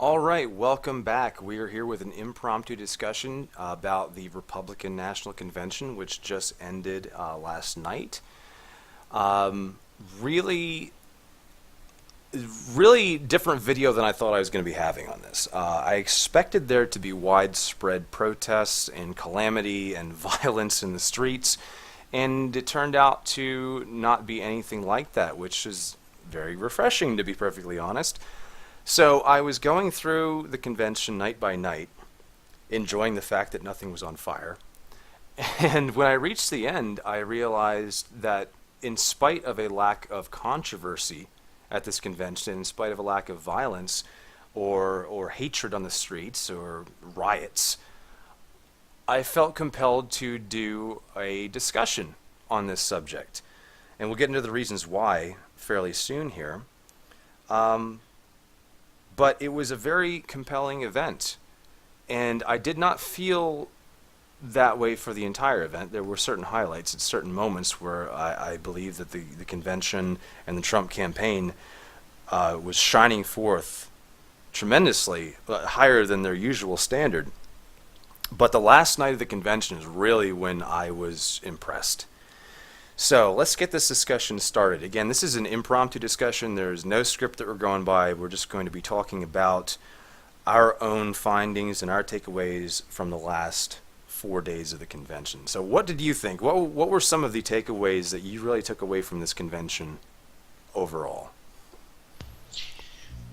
All right, welcome back. We are here with an impromptu discussion about the Republican National Convention, which just ended last night. Um, really, really different video than I thought I was going to be having on this. I expected there to be widespread protests and calamity and violence in the streets, and it turned out to not be anything like that, which is very refreshing, to be perfectly honest. So I was going through the convention night by night, enjoying the fact that nothing was on fire. And when I reached the end, I realized that in spite of a lack of controversy at this convention, in spite of a lack of violence or hatred on the streets or riots, I felt compelled to do a discussion on this subject. And we'll get into the reasons why fairly soon here. But it was a very compelling event, and I did not feel that way for the entire event. There were certain highlights at certain moments where I believe that the convention and the Trump campaign was shining forth tremendously, higher than their usual standard. But the last night of the convention is really when I was impressed. So let's get this discussion started. Again, this is an impromptu discussion. There's no script that we're going by. We're just going to be talking about our own findings and our takeaways from the last 4 days of the convention. So what did you think? What were some of the takeaways that you really took away from this convention overall?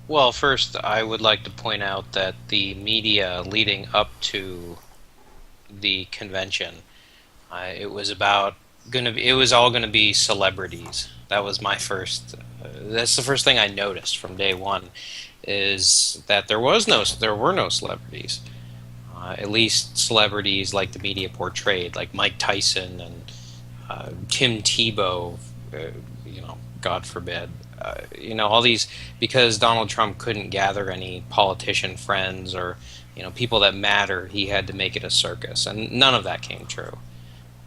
Well, first, I would like to point out that the media leading up to the convention, it was all gonna be celebrities. That was my first. That's the first thing I noticed from day one, is that there were no celebrities. At least celebrities like the media portrayed, like Mike Tyson and Tim Tebow. God forbid. All these, because Donald Trump couldn't gather any politician friends or people that matter. He had to make it a circus, and none of that came true.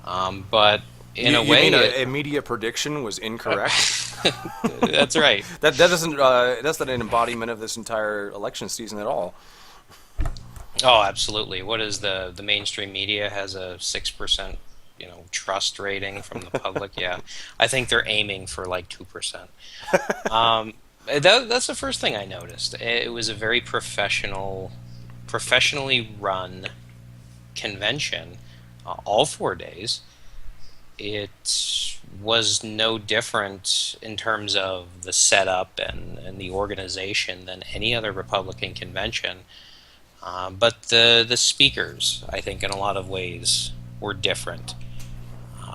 But in a way, you mean a media prediction was incorrect? That's right. That doesn't that's not an embodiment of this entire election season at all. Oh, absolutely. What is the mainstream media has a 6%, trust rating from the public? Yeah, I think they're aiming for like 2%. That's the first thing I noticed. It was a very professionally run convention, all 4 days. It was no different in terms of the setup and the organization than any other Republican convention. But the speakers, I think, in a lot of ways, were different.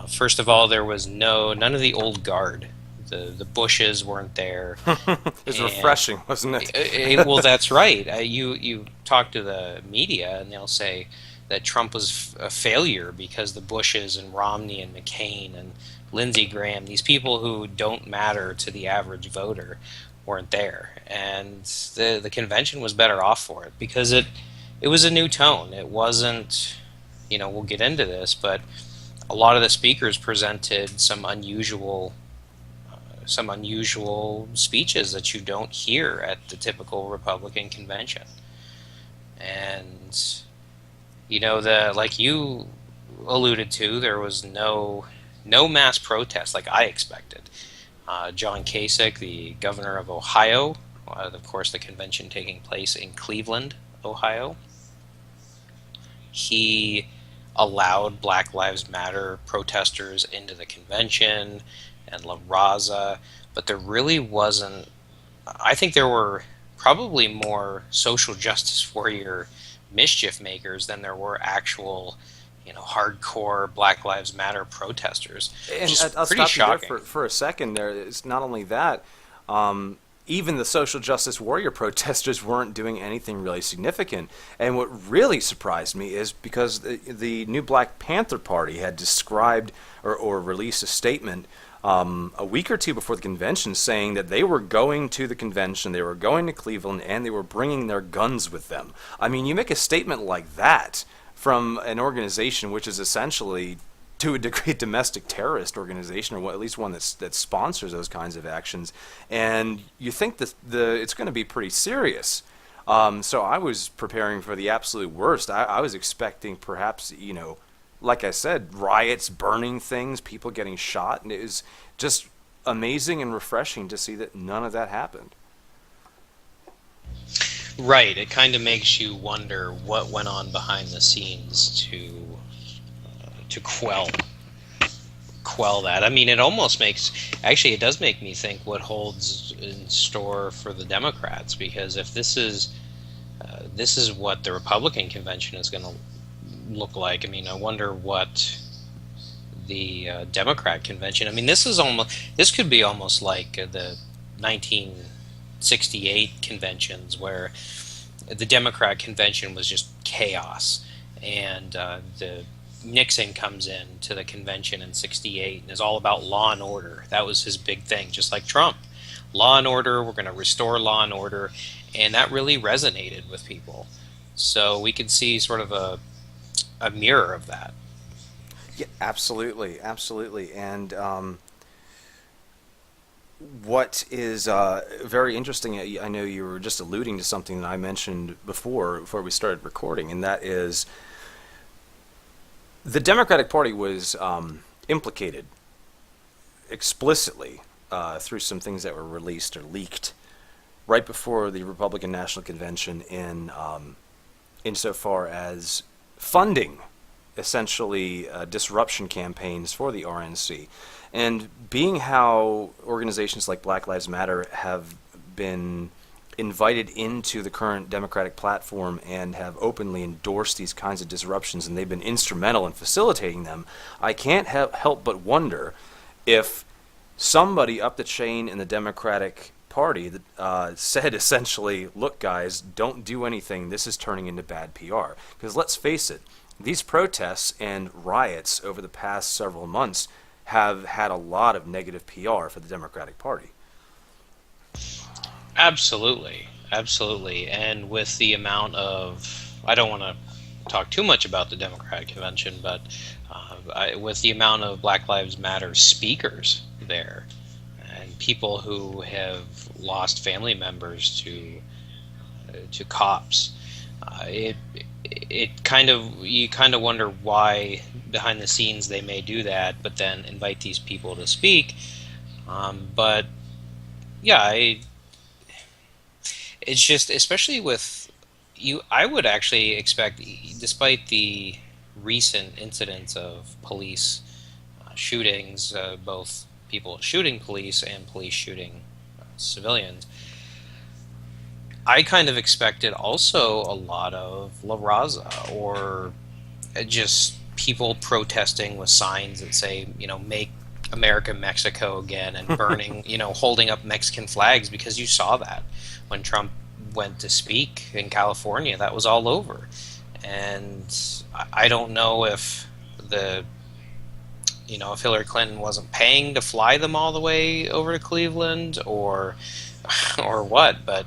First of all, there was none of the old guard. The Bushes weren't there. It was refreshing, wasn't it? Well, that's right. You talk to the media, and they'll say that Trump was a failure because the Bushes and Romney and McCain and Lindsey Graham, these people who don't matter to the average voter, weren't there. And the convention was better off for it because it was a new tone. It wasn't, we'll get into this, but a lot of the speakers presented some unusual speeches that you don't hear at the typical Republican convention. And like you alluded to, there was no mass protest like I expected. John Kasich, the governor of Ohio, of course the convention taking place in Cleveland, Ohio, he allowed Black Lives Matter protesters into the convention, and La Raza, but there really wasn't. I think there were probably more social justice warrior mischief makers than there were actual, hardcore Black Lives Matter protesters. And I'll pretty stop you shocking. there for a second. There, it's not only that. Even the social justice warrior protesters weren't doing anything really significant. And what really surprised me is because the new Black Panther Party had described or released a statement a week or two before the convention saying that they were going to the convention, they were going to Cleveland, and they were bringing their guns with them. I mean, you make a statement like that from an organization which is essentially, to a degree, a domestic terrorist organization, or at least one that sponsors those kinds of actions, and you think that it's going to be pretty serious. So I was preparing for the absolute worst. I was expecting perhaps, like I said, riots, burning things, people getting shot, and it was just amazing and refreshing to see that none of that happened. Right. It kind of makes you wonder what went on behind the scenes to quell that. I mean, it almost makes actually it does make me think what holds in store for the Democrats, because if this is what the Republican convention is going to look like. I mean, I wonder what the Democrat convention. I mean, this could be almost like the 1968 conventions where the Democrat convention was just chaos, and the Nixon comes in to the convention in '68 and is all about law and order. That was his big thing, just like Trump. Law and order. We're going to restore law and order, and that really resonated with people. So we could see sort of a mirror of that. Yeah, absolutely, absolutely. And what is very interesting, I know you were just alluding to something that I mentioned before we started recording, and that is the Democratic Party was implicated explicitly through some things that were released or leaked right before the Republican National Convention in insofar as funding essentially disruption campaigns for the RNC. And being how organizations like Black Lives Matter have been invited into the current Democratic platform and have openly endorsed these kinds of disruptions, and they've been instrumental in facilitating them, I can't help but wonder if somebody up the chain in the Democratic Party that said essentially, look guys, don't do anything, this is turning into bad PR. Because let's face it, these protests and riots over the past several months have had a lot of negative PR for the Democratic Party. Absolutely, absolutely. And with the amount of, I don't want to talk too much about the Democratic convention, but with the amount of Black Lives Matter speakers there, and people who have lost family members to cops, it kind of you kind of wonder why behind the scenes they may do that, but then invite these people to speak. But yeah, it's just especially with you. I would actually expect, despite the recent incidents of police shootings, both people shooting police and police shooting civilians, I kind of expected also a lot of La Raza, or just people protesting with signs that say, make America Mexico again, and burning, holding up Mexican flags, because you saw that when Trump went to speak in California. That was all over. And I don't know if if Hillary Clinton wasn't paying to fly them all the way over to Cleveland, or what, but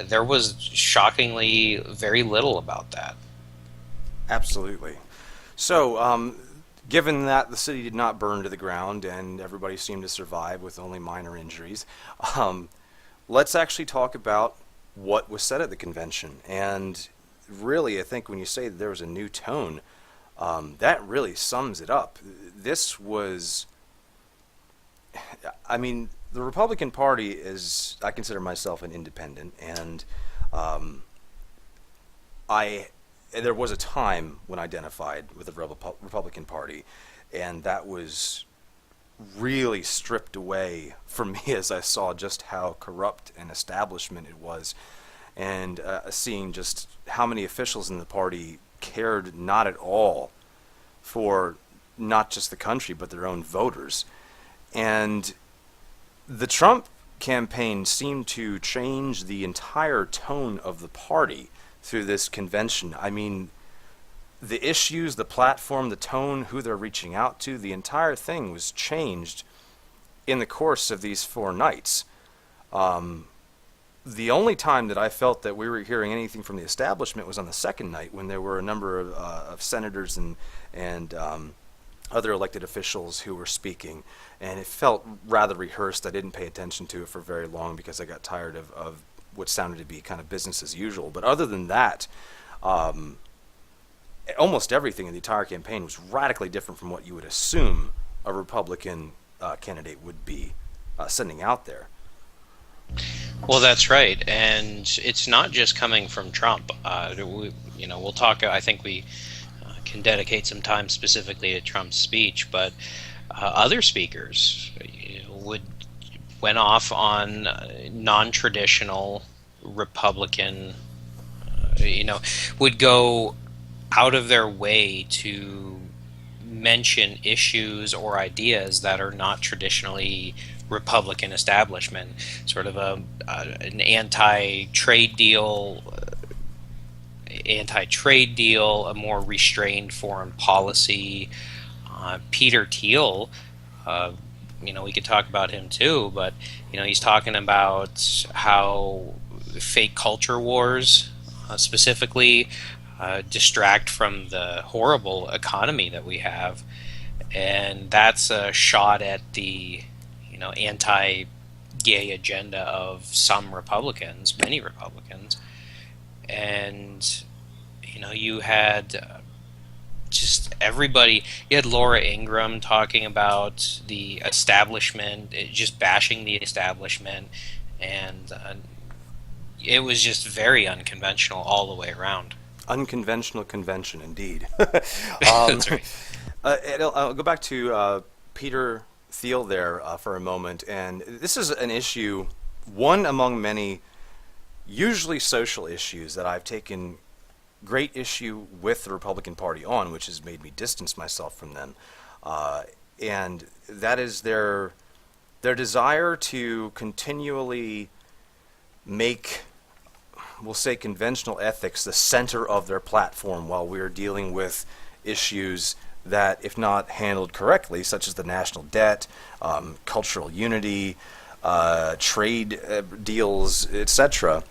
there was shockingly very little about that. Absolutely. So, given that the city did not burn to the ground and everybody seemed to survive with only minor injuries, let's actually talk about what was said at the convention. And really, I think when you say that there was a new tone, that really sums it up. This was, I mean, the Republican Party is, I consider myself an independent, and there was a time when I identified with the Republican Party, and that was really stripped away from me as I saw just how corrupt an establishment it was, and seeing just how many officials in the party cared not at all for not just the country but their own voters. And the Trump campaign seemed to change the entire tone of the party through this convention. I mean, the issues, the platform, the tone, who they're reaching out to, the entire thing was changed in the course of these 4 nights. The only time that I felt that we were hearing anything from the establishment was on the second night, when there were a number of senators and other elected officials who were speaking, and it felt rather rehearsed. I didn't pay attention to it for very long because I got tired of what sounded to be kind of business as usual. But other than that, um, almost everything in the entire campaign was radically different from what you would assume a Republican candidate would be sending out there. Well, that's right, and it's not just coming from Trump. We'll talk. I think we can dedicate some time specifically to Trump's speech, but other speakers went off on non-traditional Republican. Would go out of their way to mention issues or ideas that are not traditionally Republican establishment, sort of an anti-trade deal, a more restrained foreign policy. Peter Thiel, we could talk about him too, but he's talking about how fake culture wars, specifically, distract from the horrible economy that we have, and that's a shot at the anti-gay agenda of some Republicans, many Republicans. And you had just everybody. You had Laura Ingraham talking about the establishment, just bashing the establishment, and it was just very unconventional all the way around. Unconventional convention, indeed. That's right. I'll go back to Peter Thiel there for a moment, and this is an issue, one among many, usually social issues that I've taken great issue with the Republican Party on, which has made me distance myself from them, and that is their desire to continually make, we'll say, conventional ethics the center of their platform while we're dealing with issues that, if not handled correctly, such as the national debt, cultural unity, trade deals, etc.,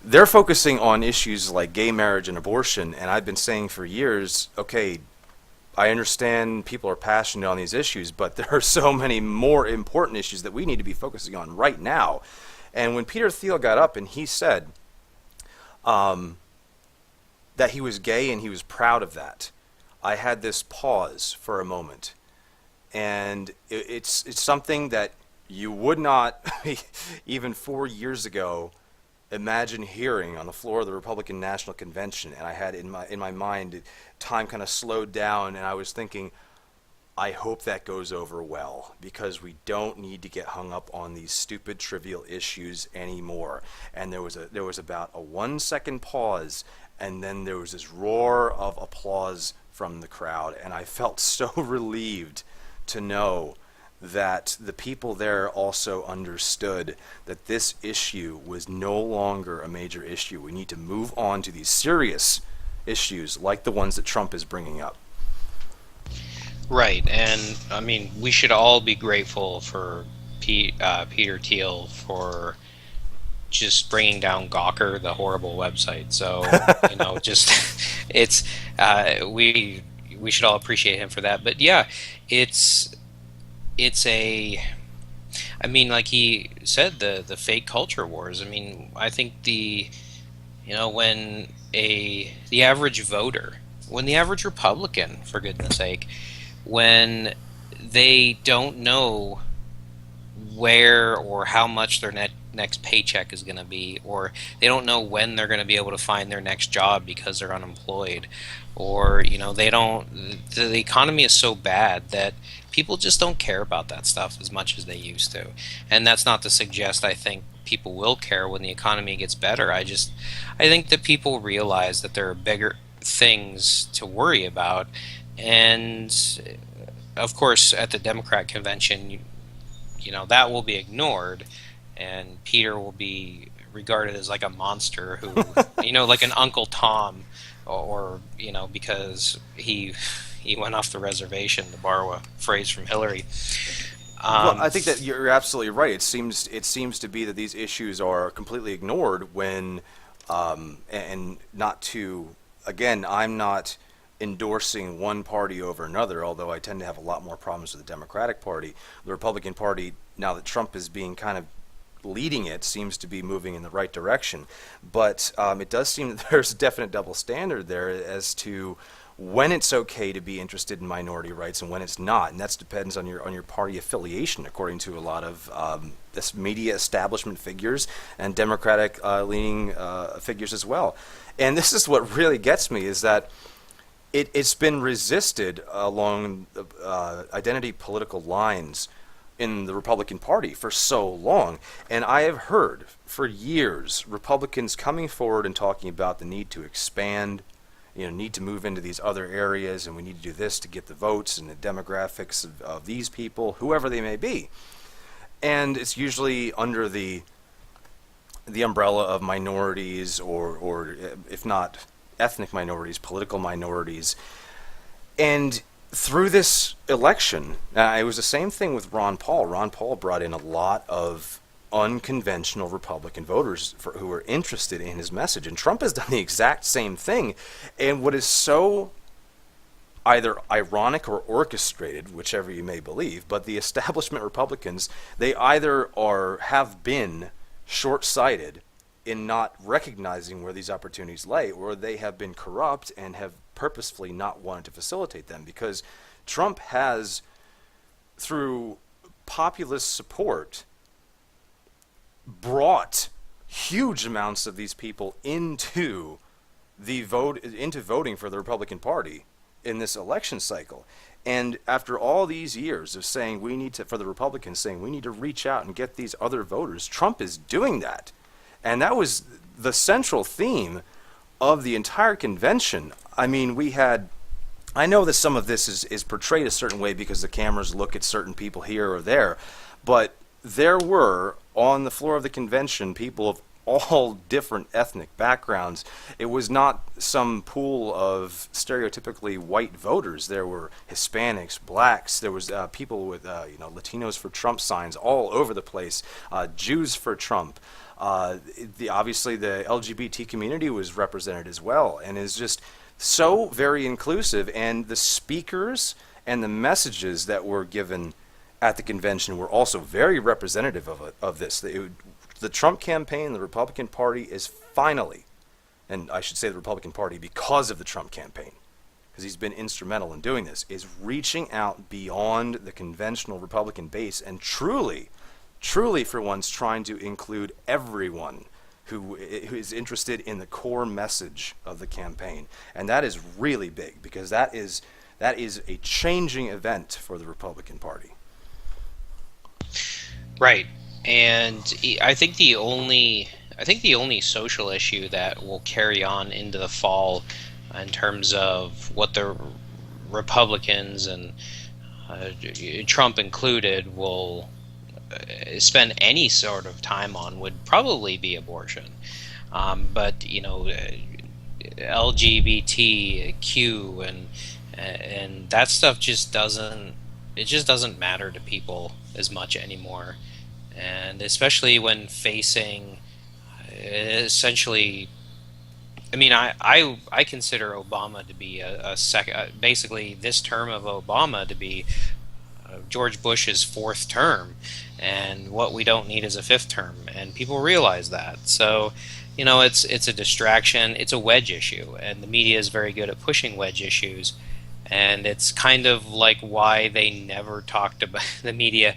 they're focusing on issues like gay marriage and abortion. And I've been saying for years, okay, I understand people are passionate on these issues, but there are so many more important issues that we need to be focusing on right now. And when Peter Thiel got up and he said that he was gay and he was proud of that, I had this pause for a moment. And it's something that you would not, even 4 years ago, imagine hearing on the floor of the Republican National Convention. And I had in my mind, time kind of slowed down, and I was thinking, I hope that goes over well, because we don't need to get hung up on these stupid, trivial issues anymore. And there was about a 1 second pause, and then there was this roar of applause from the crowd, and I felt so relieved to know that the people there also understood that this issue was no longer a major issue. We need to move on to these serious issues like the ones that Trump is bringing up. Right, and I mean, we should all be grateful for Peter Thiel for just bringing down Gawker, the horrible website. So just it's we should all appreciate him for that. But yeah, it's a, I mean, like he said, the fake culture wars. I mean, I think when the average voter, when the average Republican, for goodness sake, when they don't know where or how much their next paycheck is going to be, or they don't know when they're going to be able to find their next job because they're unemployed, or they don't, the economy is so bad that people just don't care about that stuff as much as they used to. And that's not to suggest I think people will care when the economy gets better. I think that people realize that there are bigger things to worry about. And of course, at the Democrat convention, that will be ignored, and Peter will be regarded as like a monster who, like an Uncle Tom, or because he went off the reservation, to borrow a phrase from Hillary. Well, I think that you're absolutely right. It seems to be that these issues are completely ignored when, and not to, again, I'm not endorsing one party over another, although I tend to have a lot more problems with the Democratic Party. The Republican Party, now that Trump is being kind of leading it seems to be moving in the right direction. But it does seem that there's a definite double standard there as to when it's okay to be interested in minority rights and when it's not, and that depends on your party affiliation, according to a lot of this media establishment figures and Democratic leaning figures as well. And this is what really gets me is that it's been resisted along identity political lines in the Republican Party for so long. And I have heard for years Republicans coming forward and talking about the need to expand, need to move into these other areas, and we need to do this to get the votes and the demographics of these people, whoever they may be. And it's usually under the umbrella of minorities or if not ethnic minorities, political minorities. And through this election, it was the same thing with Ron Paul. Ron Paul brought in a lot of unconventional Republican voters who were interested in his message. And Trump has done the exact same thing. And what is so either ironic or orchestrated, whichever you may believe, but the establishment Republicans, they either have been short-sighted in not recognizing where these opportunities lay, or they have been corrupt and have purposefully not wanted to facilitate them. Because Trump has, through populist support, brought huge amounts of these people into voting for the Republican Party in this election cycle. And after all these years of saying for the Republicans saying we need to reach out and get these other voters, Trump is doing that. And that was the central theme of the entire convention. I mean, I know that some of this is portrayed a certain way because the cameras look at certain people here or there, but there were, on the floor of the convention, people of all different ethnic backgrounds. It was not some pool of stereotypically white voters. There were Hispanics, blacks, there was people with Latinos for Trump signs all over the place, Jews for Trump. Obviously the LGBT community was represented as well, and is just so very inclusive. And the speakers and the messages that were given at the convention were also very representative of this. The Trump campaign, the Republican Party is finally, and I should say the Republican Party because of the Trump campaign, because he's been instrumental in doing this, is reaching out beyond the conventional Republican base and truly for once trying to include everyone who is interested in the core message of the campaign. And that is really big, because that is a changing event for the Republican Party. Right. And I think the only social issue that will carry on into the fall in terms of what the Republicans and Trump included will spend any sort of time on would probably be abortion. But LGBTQ and that stuff just doesn't matter to people as much anymore. And especially when facing essentially, I mean, I consider Obama to be basically this term of Obama to be George Bush's fourth term, and what we don't need is a fifth term, and people realize that. So, it's a distraction, it's a wedge issue, and the media is very good at pushing wedge issues. And it's kind of like why the media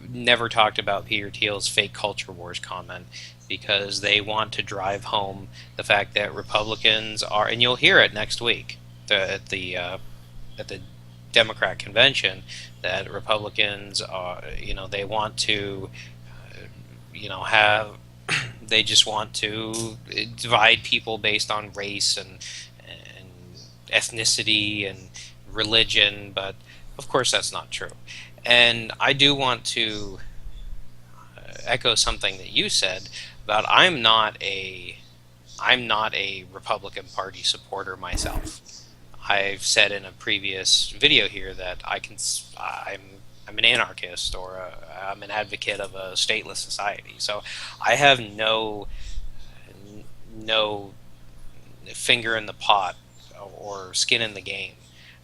never talked about Peter Thiel's fake culture wars comment, because they want to drive home the fact that Republicans are, and you'll hear it next week at the Democrat convention, that Republicans are, they want to, they just want to divide people based on race and ethnicity and religion, but of course that's not true. And I do want to echo something that you said about I'm not a Republican Party supporter myself. I've said in a previous video here that I'm an anarchist, or I'm an advocate of a stateless society. So I have no finger in the pot or skin in the game.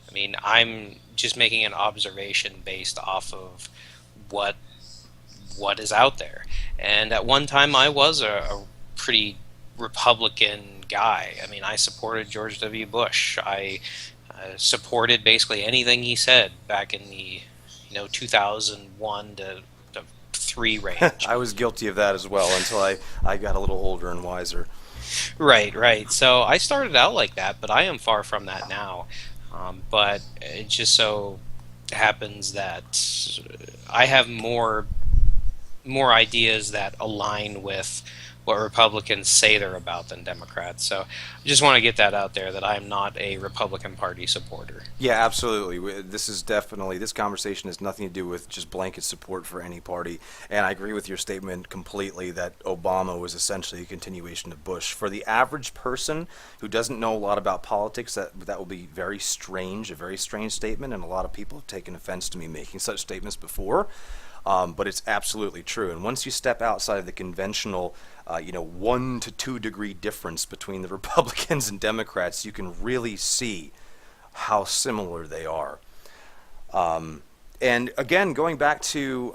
I mean, I'm just making an observation based off of what is out there. And at one time, I was a pretty Republican guy. I mean, I supported George W. Bush. I supported basically anything he said back in the 2001 to 3 range. I was guilty of that as well until I got a little older and wiser. Right, right. So I started out like that, but I am far from that now. But it just so happens that I have more ideas that align with what Republicans say they're about than Democrats. So I just want to get that out there that I'm not a Republican Party supporter. Yeah, absolutely. This conversation has nothing to do with just blanket support for any party. And I agree with your statement completely that Obama was essentially a continuation of Bush. For the average person who doesn't know a lot about politics, that will be very strange, a very strange statement. And a lot of people have taken offense to me making such statements before. But it's absolutely true. And once you step outside of the conventional, 1 to 2 degree difference between the Republicans and Democrats, you can really see how similar they are. And again, going back to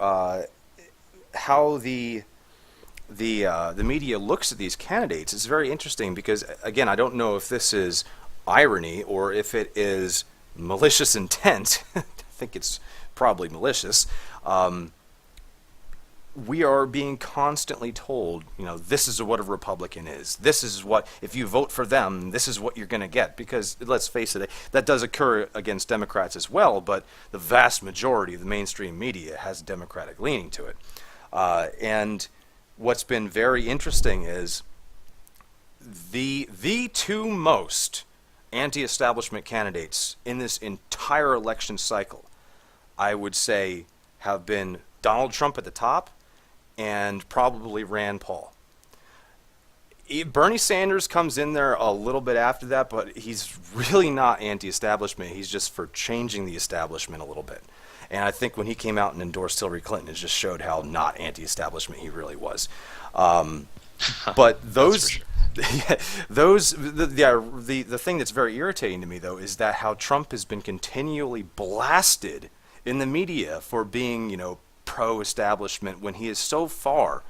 how the media looks at these candidates, it's very interesting because, again, I don't know if this is irony or if it is malicious intent. I think it's probably malicious. We are being constantly told, this is what a Republican is. This is what, if you vote for them, this is what you're going to get. Because, let's face it, that does occur against Democrats as well, but the vast majority of the mainstream media has a Democratic leaning to it. And what's been very interesting is the two most anti-establishment candidates in this entire election cycle, I would say, have been Donald Trump at the top and probably Rand Paul. Bernie Sanders comes in there a little bit after that, but he's really not anti-establishment. He's just for changing the establishment a little bit. And I think when he came out and endorsed Hillary Clinton, it just showed how not anti-establishment he really was. But those, Sure. the thing that's very irritating to me though is that how Trump has been continually blasted in the media for being, pro-establishment when he is so far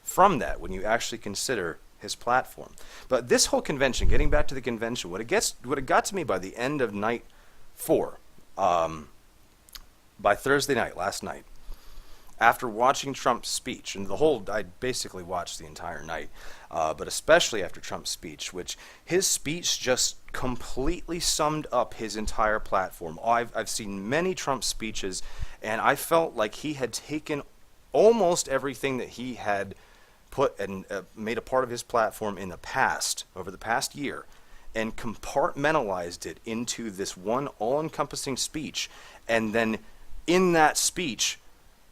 from that when you actually consider his platform. But this whole convention, getting back to the convention, what it got to me by the end of night 4, by Thursday night, last night, after watching Trump's speech, and I basically watched the entire night, but especially after Trump's speech, which his speech just completely summed up his entire platform. I've seen many Trump speeches, and I felt like he had taken almost everything that he had put and made a part of his platform in the past, over the past year, and compartmentalized it into this one all-encompassing speech, and then in that speech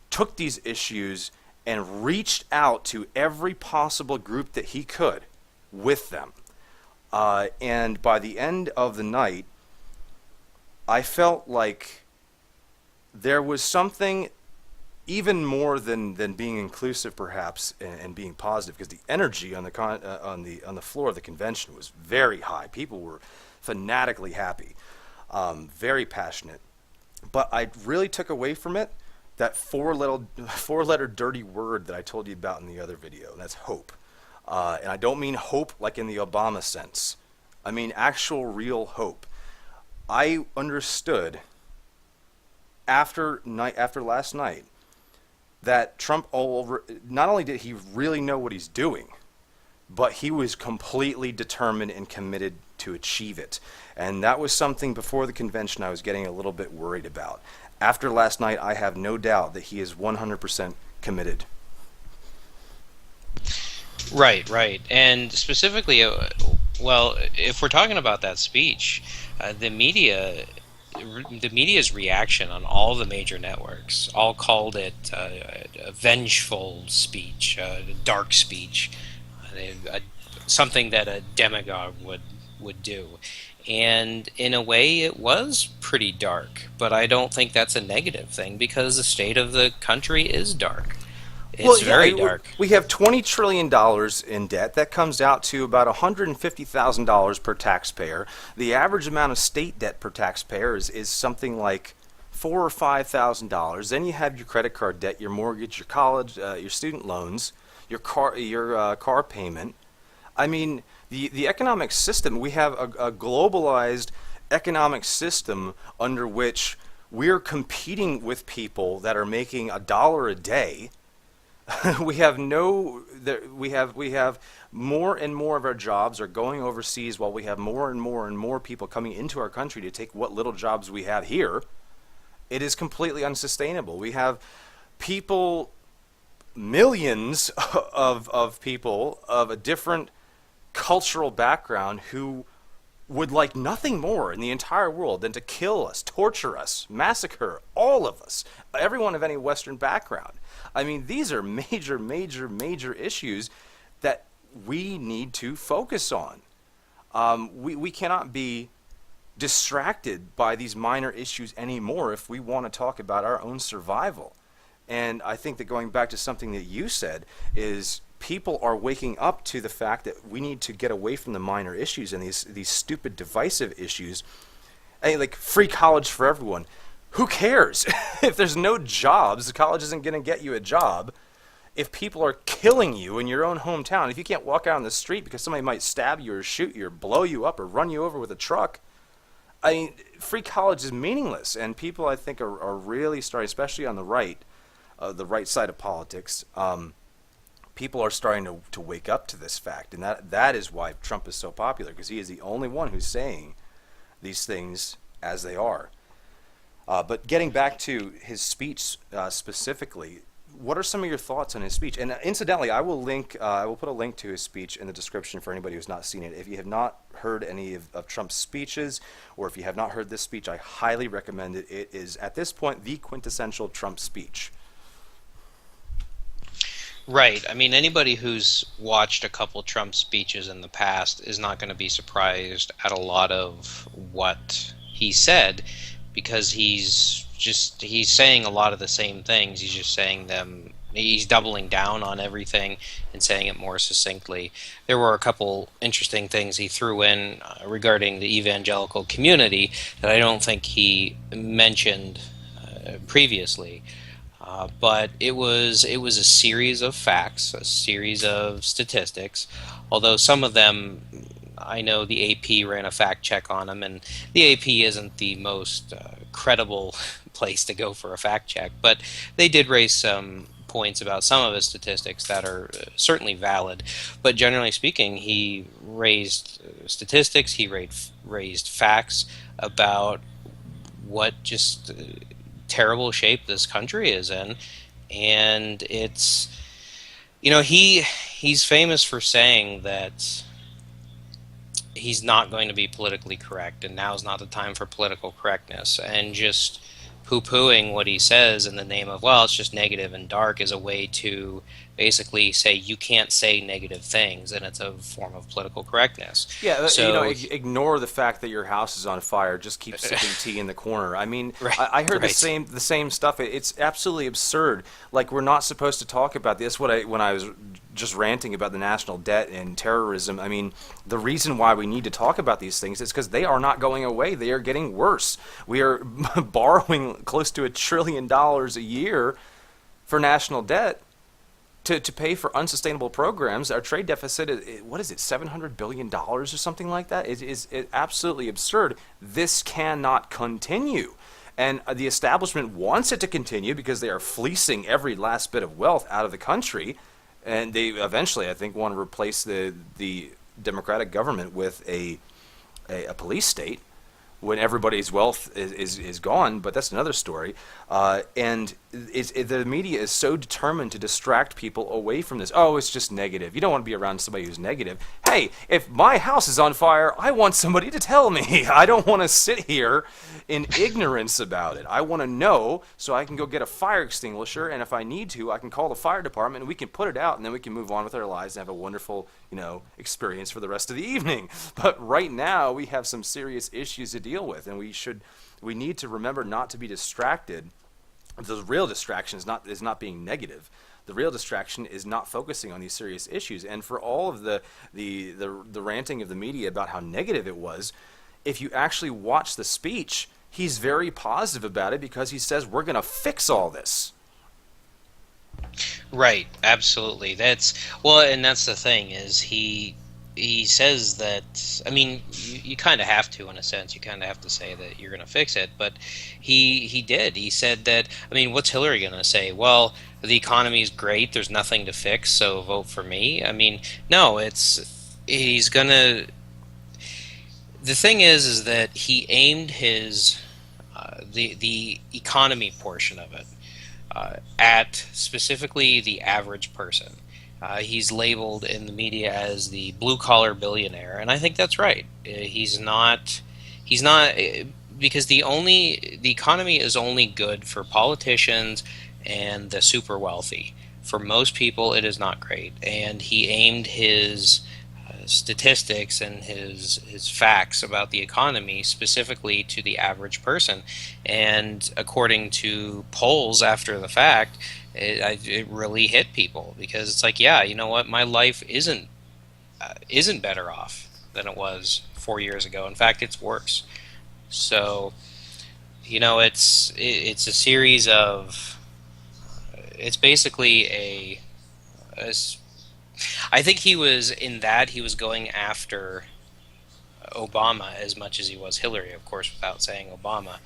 took these issues and reached out to every possible group that he could with them. And by the end of the night, I felt like there was something even more than being inclusive, perhaps, and being positive, because the energy on the floor of the convention was very high. People were fanatically happy, very passionate. But I really took away from it that four-letter dirty word that I told you about in the other video, and that's hope. And I don't mean hope like in the Obama sense. I mean actual real hope. I understood after last night that Trump not only did he really know what he's doing, but he was completely determined and committed to achieve it. And that was something before the convention I was getting a little bit worried about. After last night, I have no doubt that he is 100% committed. Right. And specifically, well, if we're talking about that speech, the media's reaction on all the major networks all called it a vengeful speech, a dark speech, something that a demagogue would do. And in a way, it was pretty dark, but I don't think that's a negative thing because the state of the country is dark. It's very dark. We have $20 trillion in debt. That comes out to about $150,000 per taxpayer. The average amount of state debt per taxpayer is something like $4,000 or $5,000. Then you have your credit card debt, your mortgage, your college, your student loans. car payment. I mean, the economic system, we have a globalized economic system under which we're competing with people that are making $1 a day. we have no we have more and more of our jobs are going overseas, while we have more and more people coming into our country to take what little jobs we have here. It is completely unsustainable. We have people, millions of people of a different cultural background who would like nothing more in the entire world than to kill us, torture us, massacre all of us, everyone of any Western background. I mean, these are major issues that we need to focus on. We cannot be distracted by these minor issues anymore if we want to talk about our own survival. And I think that going back to something that you said is people are waking up to the fact that we need to get away from the minor issues and these stupid divisive issues. I mean, like free college for everyone. Who cares? If there's no jobs, the college isn't going to get you a job. If people are killing you in your own hometown, if you can't walk out on the street because somebody might stab you or shoot you or blow you up or run you over with a truck, I mean, free college is meaningless. And people, I think, are really starting, especially on the right side of politics, people are starting to wake up to this fact. And that is why Trump is so popular, because he is the only one who's saying these things as they are. But getting back to his speech specifically, what are some of your thoughts on his speech? And incidentally, I will put a link to his speech in the description for anybody who's not seen it. If you have not heard any of Trump's speeches, or if you have not heard this speech, I highly recommend it. It is, at this point, the quintessential Trump speech. Right. I mean, anybody who's watched a couple Trump speeches in the past is not going to be surprised at a lot of what he said, because he's saying a lot of the same things. He's just saying them. He's doubling down on everything and saying it more succinctly. There were a couple interesting things he threw in regarding the evangelical community that I don't think he mentioned previously. But it was a series of facts, a series of statistics, although some of them, I know the AP ran a fact check on them, and the AP isn't the most credible place to go for a fact check, but they did raise some points about some of his statistics that are certainly valid. But generally speaking, he raised statistics, he raised facts about what just terrible shape this country is in. And it's, he's famous for saying that he's not going to be politically correct, and now's not the time for political correctness, and just poo-pooing what he says in the name of, well, it's just negative and dark, is a way to basically say you can't say negative things, and it's a form of political correctness. Yeah, so, ignore the fact that your house is on fire. Just keep sipping tea in the corner. I mean, right, I heard right. the same stuff. It's absolutely absurd. Like, we're not supposed to talk about this. When I was just ranting about the national debt and terrorism, I mean, the reason why we need to talk about these things is because they are not going away. They are getting worse. We are borrowing close to $1 trillion a year for national debt to pay for unsustainable programs. Our trade deficit is, what is it, $700 billion or something like that? It is absolutely absurd. This cannot continue. And the establishment wants it to continue because they are fleecing every last bit of wealth out of the country. And they eventually, I think, want to replace the democratic government with a police state when everybody's wealth is gone, but that's another story. And the media is so determined to distract people away from this. Oh, it's just negative. You don't want to be around somebody who's negative. Hey, if my house is on fire, I want somebody to tell me. I don't want to sit here in ignorance about it. I want to know so I can go get a fire extinguisher, and if I need to, I can call the fire department and we can put it out, and then we can move on with our lives and have a wonderful, experience for the rest of the evening. But right now, we have some serious issues to deal with, and we need to remember not to be distracted. The real distraction is not being negative. The real distraction is not focusing on these serious issues. And for all of the ranting of the media about how negative it was, if you actually watch the speech, he's very positive about it because he says we're going to fix all this. Right, absolutely. That's well, and that's the thing is he says that. I mean, you kind of have to, in a sense. You kind of have to say that you're going to fix it, but he did. He said that. I mean, what's Hillary going to say? Well, the economy's great. There's nothing to fix, so vote for me. I mean, no. It's he's gonna. The thing is that he aimed his the economy portion of it at specifically the average person. He's labeled in the media as the blue collar billionaire, and I think that's right. He's not. He's not because the economy is only good for politicians and the super wealthy. For most people, it is not great, and he aimed his statistics and his facts about the economy specifically to the average person. And according to polls after the fact, it really hit people because it's like, yeah, you know what, my life isn't better off than it was 4 years ago. In fact, it's worse. So it's a series of it's basically a I think he was going after Obama as much as he was Hillary, of course, without saying Obama.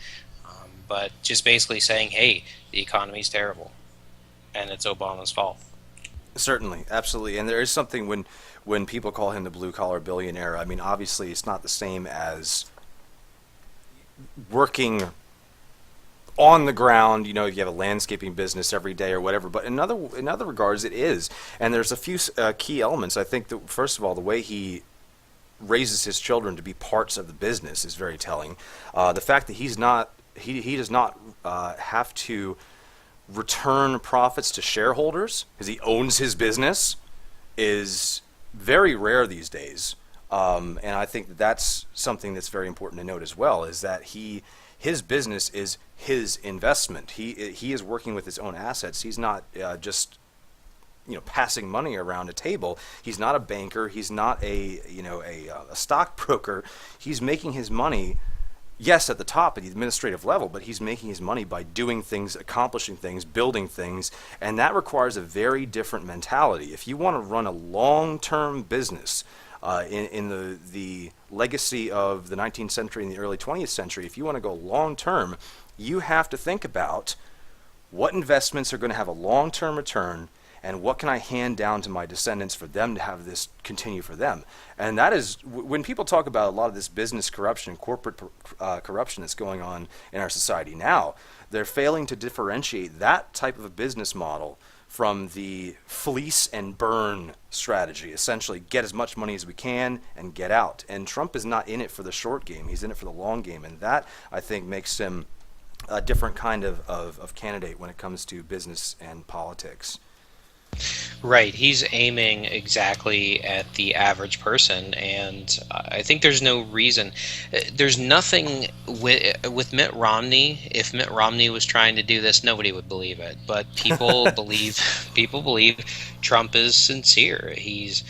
But just basically saying, hey, the economy's terrible, and it's Obama's fault. Certainly, absolutely, and there is something when people call him the blue collar billionaire. I mean, obviously, it's not the same as working on the ground. You have a landscaping business every day or whatever. But in other regards, it is. And there's a few key elements. I think that first of all, the way he raises his children to be parts of the business is very telling. The fact that he does not have to return profits to shareholders because he owns his business is very rare these days. And I think that that's something that's very important to note as well, is that his business is his investment. He is working with his own assets. He's not just passing money around a table. He's not a banker. He's not a stockbroker. He's making his money, yes, at the top at the administrative level, but he's making his money by doing things, accomplishing things, building things, and that requires a very different mentality. If you want to run a long-term business in the legacy of the 19th century and the early 20th century, if you want to go long-term, you have to think about what investments are going to have a long-term return and what can I hand down to my descendants for them to have this continue for them. And that is, when people talk about a lot of this business corruption and corporate corruption that's going on in our society now, they're failing to differentiate that type of a business model from the fleece and burn strategy. Essentially, get as much money as we can and get out. And Trump is not in it for the short game. He's in it for the long game. And that, I think, makes him a different kind of candidate when it comes to business and politics. Right, he's aiming exactly at the average person, and I think there's no reason. There's nothing with Mitt Romney. If Mitt Romney was trying to do this, nobody would believe it. But people believe Trump is sincere. He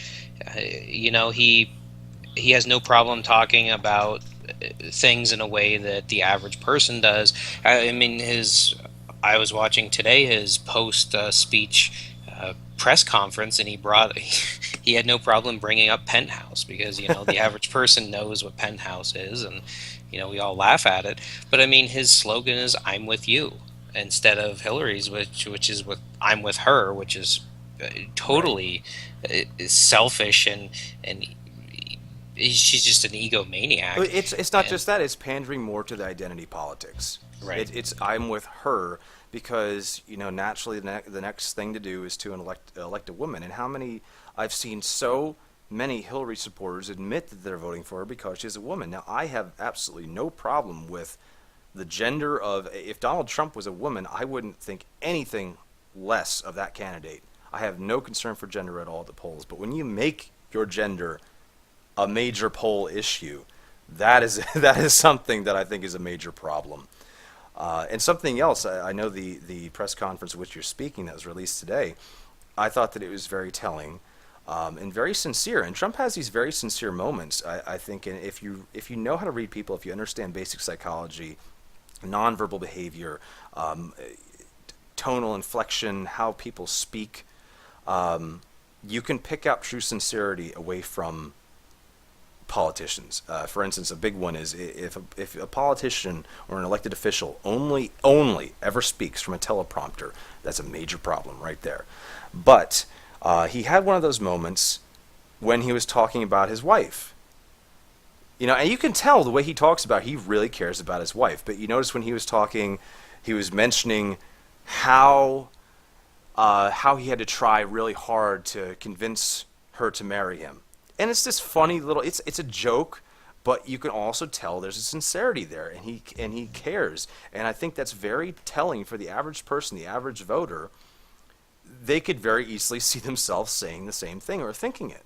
has no problem talking about things in a way that the average person does. I mean, I was watching today his post speech press conference, and he had no problem bringing up Penthouse because the average person knows what Penthouse is, and we all laugh at it. But I mean, his slogan is "I'm with you" instead of Hillary's, which is with "I'm with her," which is Right. totally selfish and she's just an egomaniac. It's not And just that. It's pandering more to the identity politics. right, It's I'm with her because naturally the next thing to do is to elect a woman. And how many I've seen so many Hillary supporters admit that they're voting for her because she's a woman. Now I have absolutely no problem with the gender of, if Donald Trump was a woman, I wouldn't think anything less of that candidate. I have no concern for gender at all at the polls. But when you make your gender a major poll issue, that is that is something that I think is a major problem. And something else, I know the press conference which you're speaking that was released today, I thought that it was very telling and very sincere. And Trump has these very sincere moments, I think. And if you know how to read people, if you understand basic psychology, nonverbal behavior, tonal inflection, how people speak. You can pick out true sincerity away from politicians. For instance, a big one is if a politician or an elected official only ever speaks from a teleprompter, that's a major problem right there. But he had one of those moments when he was talking about his wife. You know, and you can tell the way he talks about it, he really cares about his wife. But you notice when he was talking, he was mentioning how he had to try really hard to convince her to marry him. And it's this funny little, it's a joke, but you can also tell there's a sincerity there, and he cares. And I think that's very telling for the average person, the average voter. They could very easily see themselves saying the same thing or thinking it.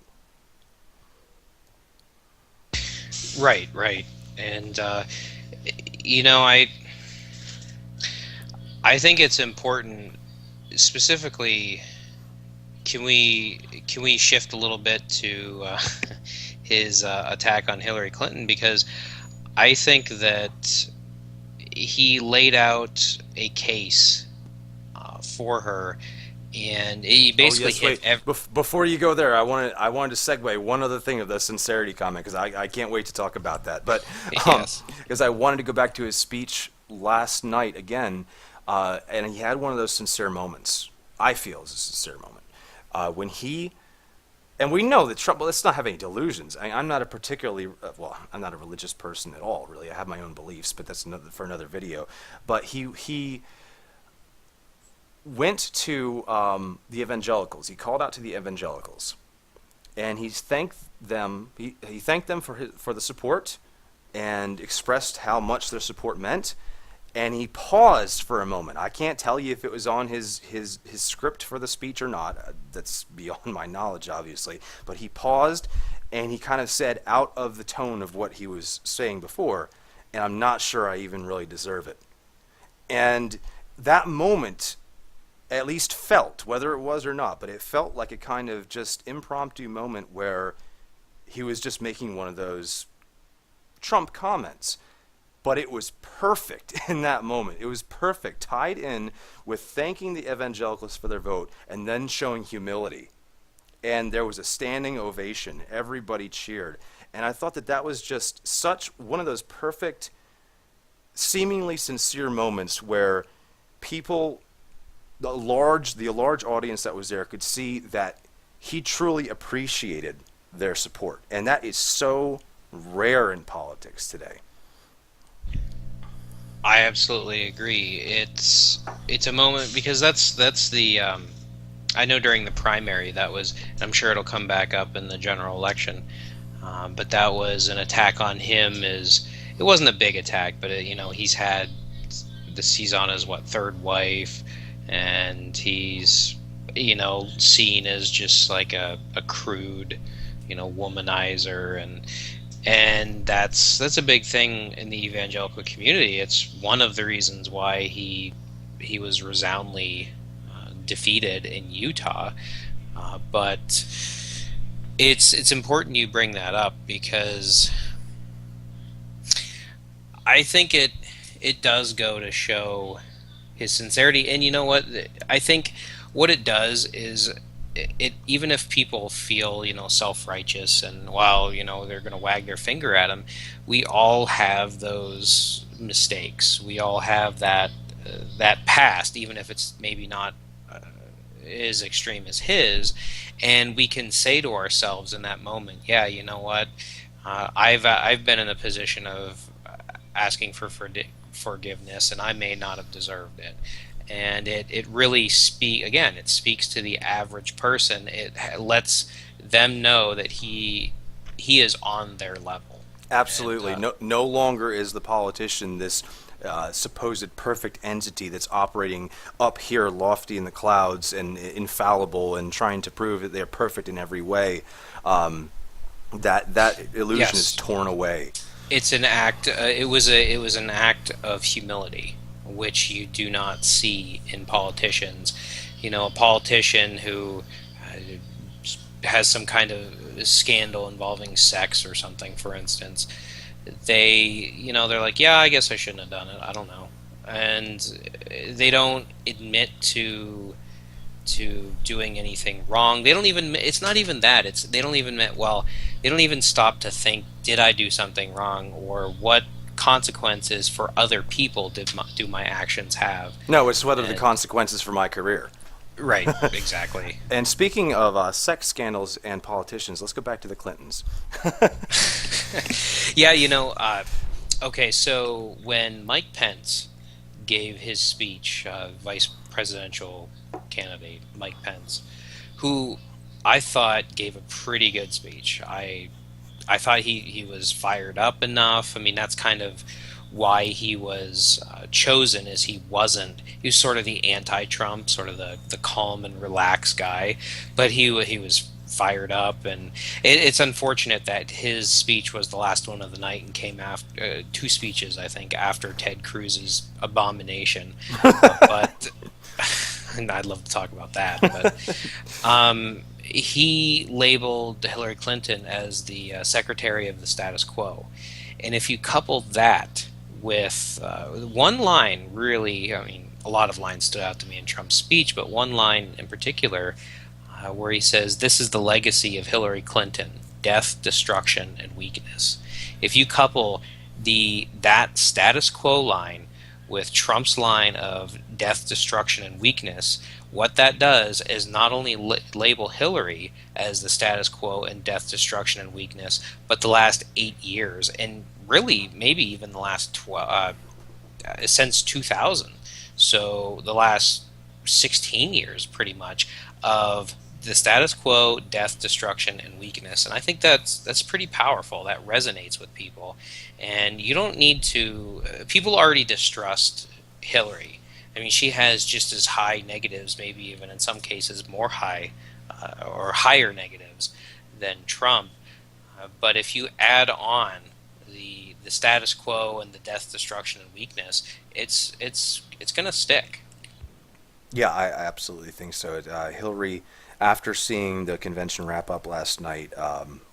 Right, right. And you know, I think it's important, specifically. Can we shift a little bit to his attack on Hillary Clinton, because I think that he laid out a case for her, and he Oh basically yes, wait. Before you go there, I wanted to segue one other thing of the sincerity comment, because I can't wait to talk about that. But yes. because I wanted to go back to his speech last night again, and he had one of those sincere moments. I feel is a sincere moment. When he, and we know that Trump, well, let's not have any delusions. I'm not a particularly, I'm not a religious person at all, really. I have my own beliefs, but that's for another video. But he went to the evangelicals. He called out to the evangelicals, and he thanked them. He thanked them for the support, and expressed how much their support meant. And he paused for a moment. I can't tell you if it was on his script for the speech or not. That's beyond my knowledge, obviously. But he paused, and he kind of said, out of the tone of what he was saying before, and I'm not sure I even really deserve it. And that moment at least felt, whether it was or not, but it felt like a kind of just impromptu moment where he was just making one of those Trump comments. But it was perfect in that moment. It was perfect, tied in with thanking the evangelicals for their vote and then showing humility. And there was a standing ovation. Everybody cheered. And I thought that was just such one of those perfect, seemingly sincere moments where people, the large audience that was there, could see that he truly appreciated their support. And that is so rare in politics today. I absolutely agree. It's a moment, because that's the I know during the primary that was, and I'm sure it'll come back up in the general election, but that was an attack on him. It wasn't a big attack, but you know, he's on his third wife, and he's, you know, seen as just like a crude, you know, womanizer, and that's a big thing in the evangelical community. It's one of the reasons why he was resoundingly defeated in Utah. But it's important you bring that up, because I think it does go to show his sincerity. And you know what? I think what it does is, it even if people feel, you know, self-righteous and, well, you know, they're going to wag their finger at him, we all have those mistakes. We all have that past, even if it's maybe not as extreme as his, and we can say to ourselves in that moment, yeah, you know what, I've been in a position of asking for forgiveness, and I may not have deserved it. And it really it speaks to the average person. It lets them know that he is on their level. Absolutely. And, No longer is the politician this supposed perfect entity that's operating up here lofty in the clouds and infallible and trying to prove that they're perfect in every way. That illusion yes. is torn away. It's an act. It was an act of humility, which you do not see in politicians. You know, a politician who has some kind of scandal involving sex or something, for instance, they're like, yeah, I guess I shouldn't have done it. I don't know. and they don't admit to doing anything wrong. They don't even. It's not even that. It's they don't even admit. Well, they don't even stop to think, did I do something wrong, or what consequences for other people do my actions have? No, it's what are the And consequences for my career. right, exactly. And speaking of sex scandals and politicians, let's go back to the Clintons. Yeah, okay, so when Mike Pence gave his speech, vice presidential candidate Mike Pence, who I thought gave a pretty good speech. I thought he was fired up enough. I mean, that's kind of why he was chosen, is he was sort of the anti-Trump, sort of the calm and relaxed guy, but he was fired up, and it's unfortunate that his speech was the last one of the night and came after two speeches, I think, after Ted Cruz's abomination. But and I'd love to talk about that, but he labeled Hillary Clinton as the secretary of the status quo. And if you couple that with one line, really, I mean, a lot of lines stood out to me in Trump's speech, but one line in particular where he says, "This is the legacy of Hillary Clinton: death, destruction, and weakness." If you couple that status quo line with Trump's line of death, destruction, and weakness, what that does is not only label Hillary as the status quo and death, destruction, and weakness, but the last 8 years, and really maybe even the last since 2000. So the last 16 years, pretty much, of the status quo, death, destruction, and weakness. And I think that's pretty powerful. That resonates with people. And you don't need to. People already distrust Hillary. I mean, she has just as high negatives, maybe even in some cases more high or higher negatives than Trump. But if you add on the status quo and the death, destruction, and weakness, it's going to stick. Yeah, I absolutely think so. Hillary, after seeing the convention wrap up last night,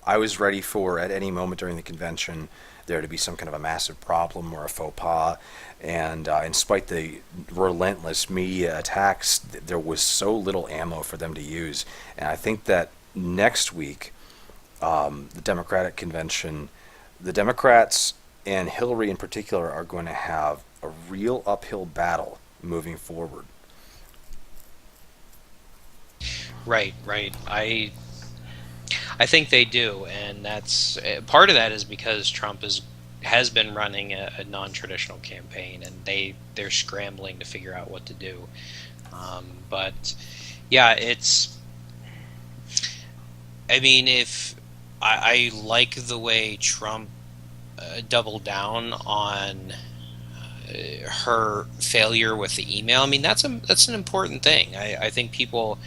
I was ready for at any moment during the convention there to be some kind of a massive problem or a faux pas. And in spite the relentless media attacks, there was so little ammo for them to use. And I think that next week, the Democratic convention, the Democrats and Hillary in particular are going to have a real uphill battle moving forward. Right, right. I think they do, and that's part of that is because Trump has been running a non-traditional campaign, and they're scrambling to figure out what to do. But yeah, it's. I mean, if I like the way Trump doubled down on her failure with the email. I mean, that's an important thing. I think people.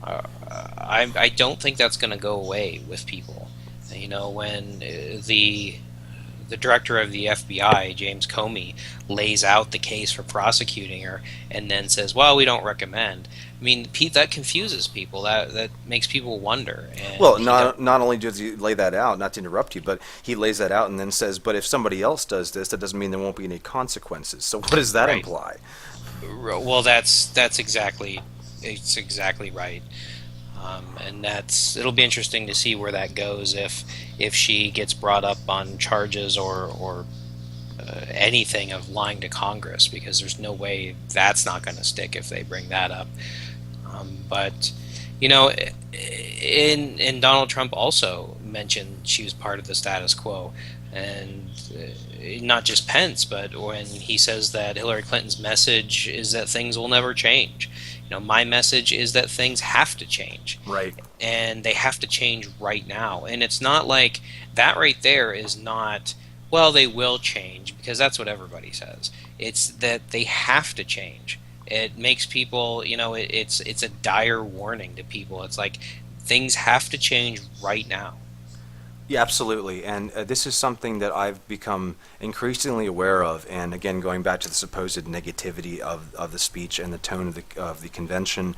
I don't think that's going to go away with people. You know, when the director of the FBI, James Comey, lays out the case for prosecuting her, and then says, "Well, we don't recommend." I mean, that confuses people. That makes people wonder. And Well, not only does he lay that out, not to interrupt you, but he lays that out and then says, "But if somebody else does this, that doesn't mean there won't be any consequences." So what does that right. imply? Well, that's exactly it's exactly right. And it'll be interesting to see where that goes if she gets brought up on charges or anything of lying to Congress, because there's no way that's not going to stick if they bring that up. But you know, in Donald Trump also mentioned she was part of the status quo, and not just Pence, but when he says that Hillary Clinton's message is that things will never change. You know, my message is that things have to change. Right. And they have to change right now. And it's not like that right there is not, well, they will change, because that's what everybody says. It's that they have to change. It makes people, it's a dire warning to people. It's like things have to change right now. Yeah, absolutely. And this is something that I've become increasingly aware of. And again, going back to the supposed negativity of the speech and the tone of the convention,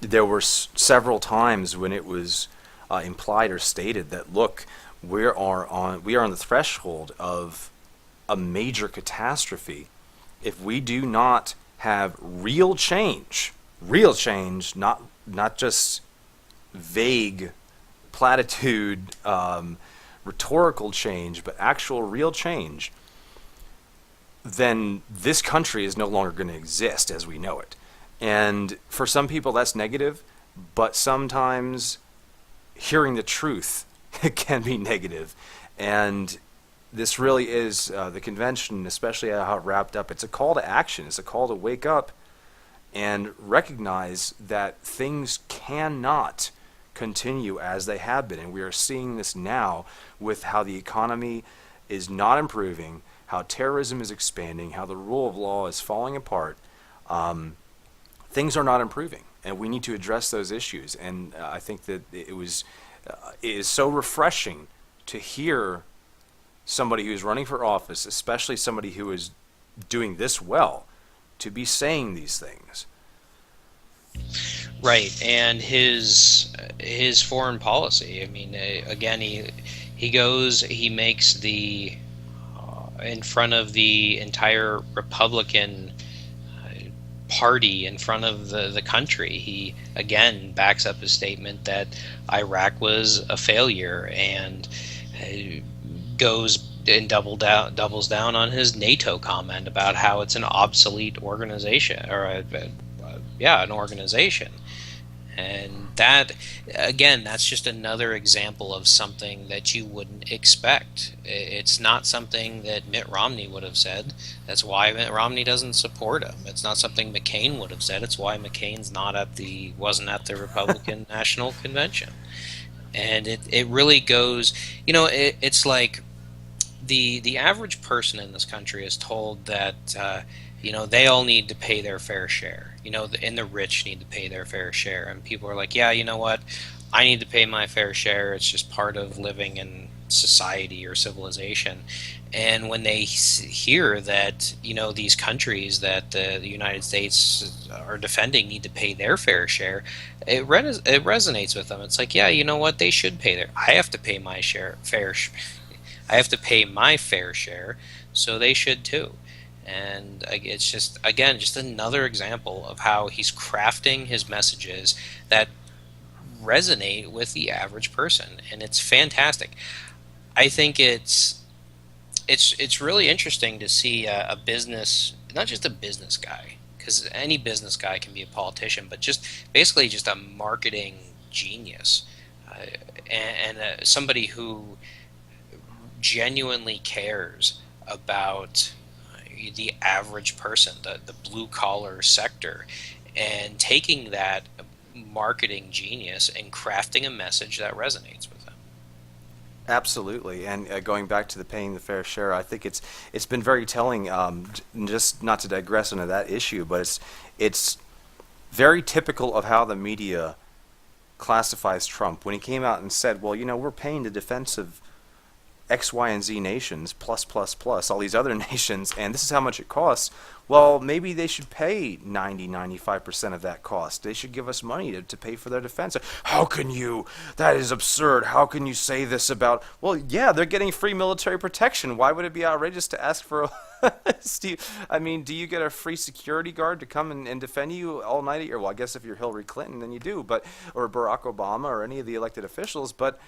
there were several times when it was implied or stated that, look, we are on the threshold of a major catastrophe if we do not have real change, not just vague platitude, rhetorical change, but actual real change, then this country is no longer going to exist as we know it. And for some people, that's negative, but sometimes hearing the truth can be negative. And this really is the convention, especially how it wrapped up. It's a call to action. It's a call to wake up and recognize that things cannot continue as they have been. And we are seeing this now with how the economy is not improving, how terrorism is expanding, how the rule of law is falling apart. Things are not improving, and we need to address those issues. And I think that it is so refreshing to hear somebody who's running for office, especially somebody who is doing this well, to be saying these things. Right, and his foreign policy. I mean, again, he goes, he makes the in front of the entire Republican party, in front of the country. He again backs up his statement that Iraq was a failure, and goes and doubles down on his NATO comment about how it's an obsolete organization, or an organization. And that, again, that's just another example of something that you wouldn't expect. It's not something that Mitt Romney would have said. That's why Mitt Romney doesn't support him. It's not something McCain would have said. It's why McCain's wasn't at the Republican National Convention. And it really goes, it's like the average person in this country is told that they all need to pay their fair share. And the rich need to pay their fair share. And people are like, yeah, you know what? I need to pay my fair share. It's just part of living in society or civilization. And when they hear that, these countries that the United States are defending need to pay their fair share, it resonates with them. It's like, yeah, you know what? They should pay I have to pay my I have to pay my fair share, so they should too. And it's just, again, just another example of how he's crafting his messages that resonate with the average person, and it's fantastic. I think it's really interesting to see a business, not just a business guy, because any business guy can be a politician, but just basically just a marketing genius, and somebody who genuinely cares about the average person, the blue collar sector, and taking that marketing genius and crafting a message that resonates with them. Absolutely, and going back to the paying the fair share, I think it's been very telling. Just not to digress into that issue, but it's very typical of how the media classifies Trump. When he came out and said, "Well, we're paying the defense of X, Y, and Z nations, plus, all these other nations, and this is how much it costs." Well, maybe they should pay 95% of that cost. They should give us money to pay for their defense. How can you? That is absurd. How can you say this about... Well, yeah, they're getting free military protection. Why would it be outrageous to ask for... do you get a free security guard to come and defend you all night at your... Well, I guess if you're Hillary Clinton, then you do, or Barack Obama, or any of the elected officials, but...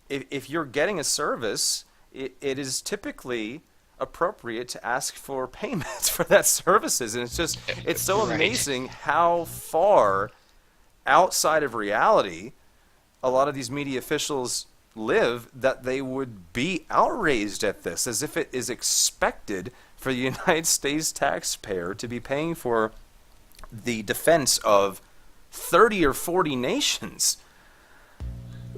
If you're getting a service, it is typically appropriate to ask for payments for that services. And it's so amazing how far outside of reality a lot of these media officials live, that they would be outraged at this, as if it is expected for the United States taxpayer to be paying for the defense of 30 or 40 nations.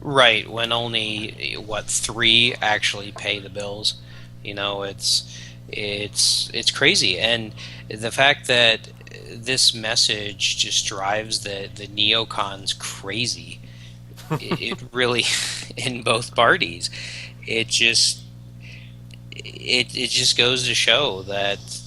Right, when only 3 actually pay the bills. It's crazy, and the fact that this message just drives the neocons crazy. It really, in both parties, it just goes to show that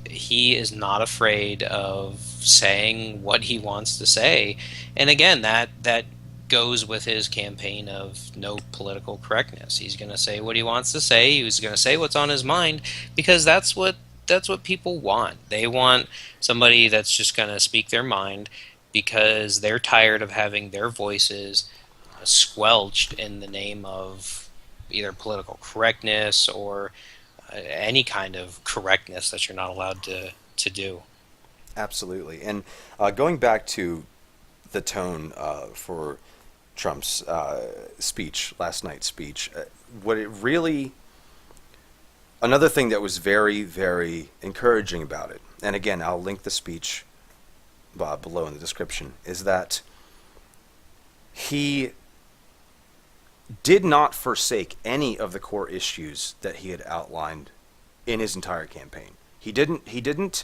he is not afraid of saying what he wants to say, and again, that goes with his campaign of no political correctness. He's going to say what he wants to say. He's going to say what's on his mind, because that's what that's what people want. They want somebody that's just going to speak their mind because they're tired of having their voices squelched in the name of either political correctness or any kind of correctness that you're not allowed to do. Absolutely. And going back to the tone for Trump's speech, last night's speech, what it really, another thing that was very, very encouraging about it, and again, I'll link the speech below in the description, is that he did not forsake any of the core issues that he had outlined in his entire campaign. He didn't.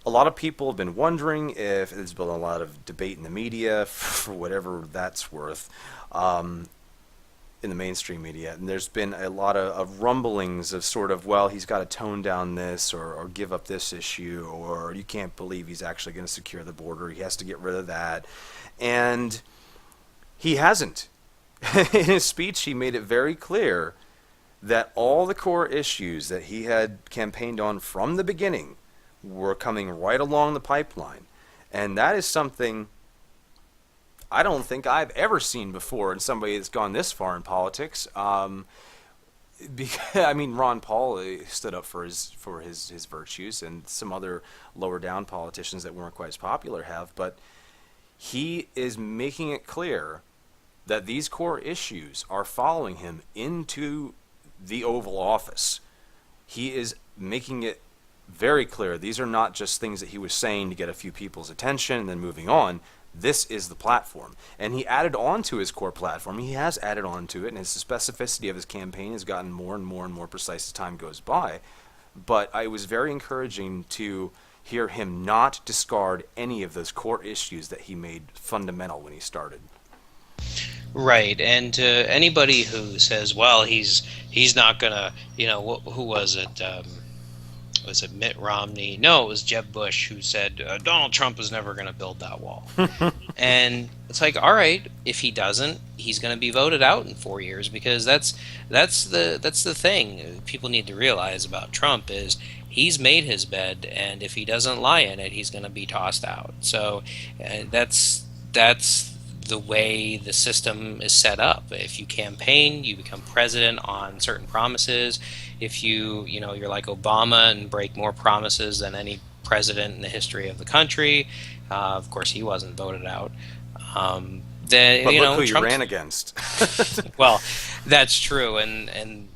A lot of people have been wondering if there's been a lot of debate in the media, for whatever that's worth, in the mainstream media. And there's been a lot of rumblings of sort of, well, he's got to tone down this or give up this issue, or you can't believe he's actually going to secure the border. He has to get rid of that. And he hasn't. In his speech, he made it very clear that all the core issues that he had campaigned on from the beginning were coming right along the pipeline. And that is something I don't think I've ever seen before in somebody that's gone this far in politics. Because, I mean, Ron Paul stood up for his virtues, and some other lower down politicians that weren't quite as popular have, but he is making it clear that these core issues are following him into the Oval Office. He is making it very clear these are not just things that he was saying to get a few people's attention and then moving on. This is the platform. And he added on to his core platform. He has added on to it, and his specificity of his campaign has gotten more and more and more precise as time goes by. But it was very encouraging to hear him not discard any of those core issues that he made fundamental when he started. Right, and anybody who says, "Well, he's not gonna," who was it? Was it Mitt Romney? No, it was Jeb Bush who said Donald Trump is never going to build that wall. And it's like, all right, if he doesn't, he's going to be voted out in 4 years, because that's the thing people need to realize about Trump is he's made his bed, and if he doesn't lie in it, he's going to be tossed out. So that's the way the system is set up. If you campaign, you become president on certain promises. If you're like Obama and break more promises than any president in the history of the country, of course he wasn't voted out. Then But look who you Trump's, ran against. well, that's true, and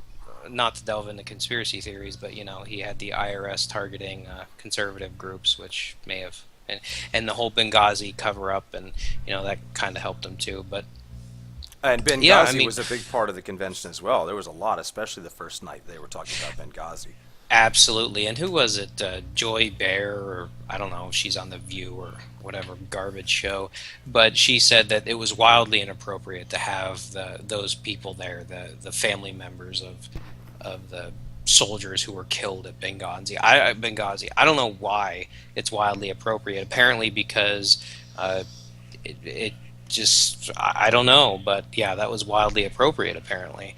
not to delve into conspiracy theories, but he had the IRS targeting conservative groups, which may have, and the whole Benghazi cover up, and that kind of helped him too. But And Benghazi yeah, I mean, was a big part of the convention as well. There was a lot, especially the first night they were talking about Benghazi. absolutely. And who was it? Joy Behar, or I don't know if she's on The View or whatever garbage show, but she said that it was wildly inappropriate to have those people there, the family members of the soldiers who were killed at Benghazi. Benghazi. I don't know why it's wildly appropriate. Apparently because it just, I don't know, but yeah, that was wildly appropriate apparently.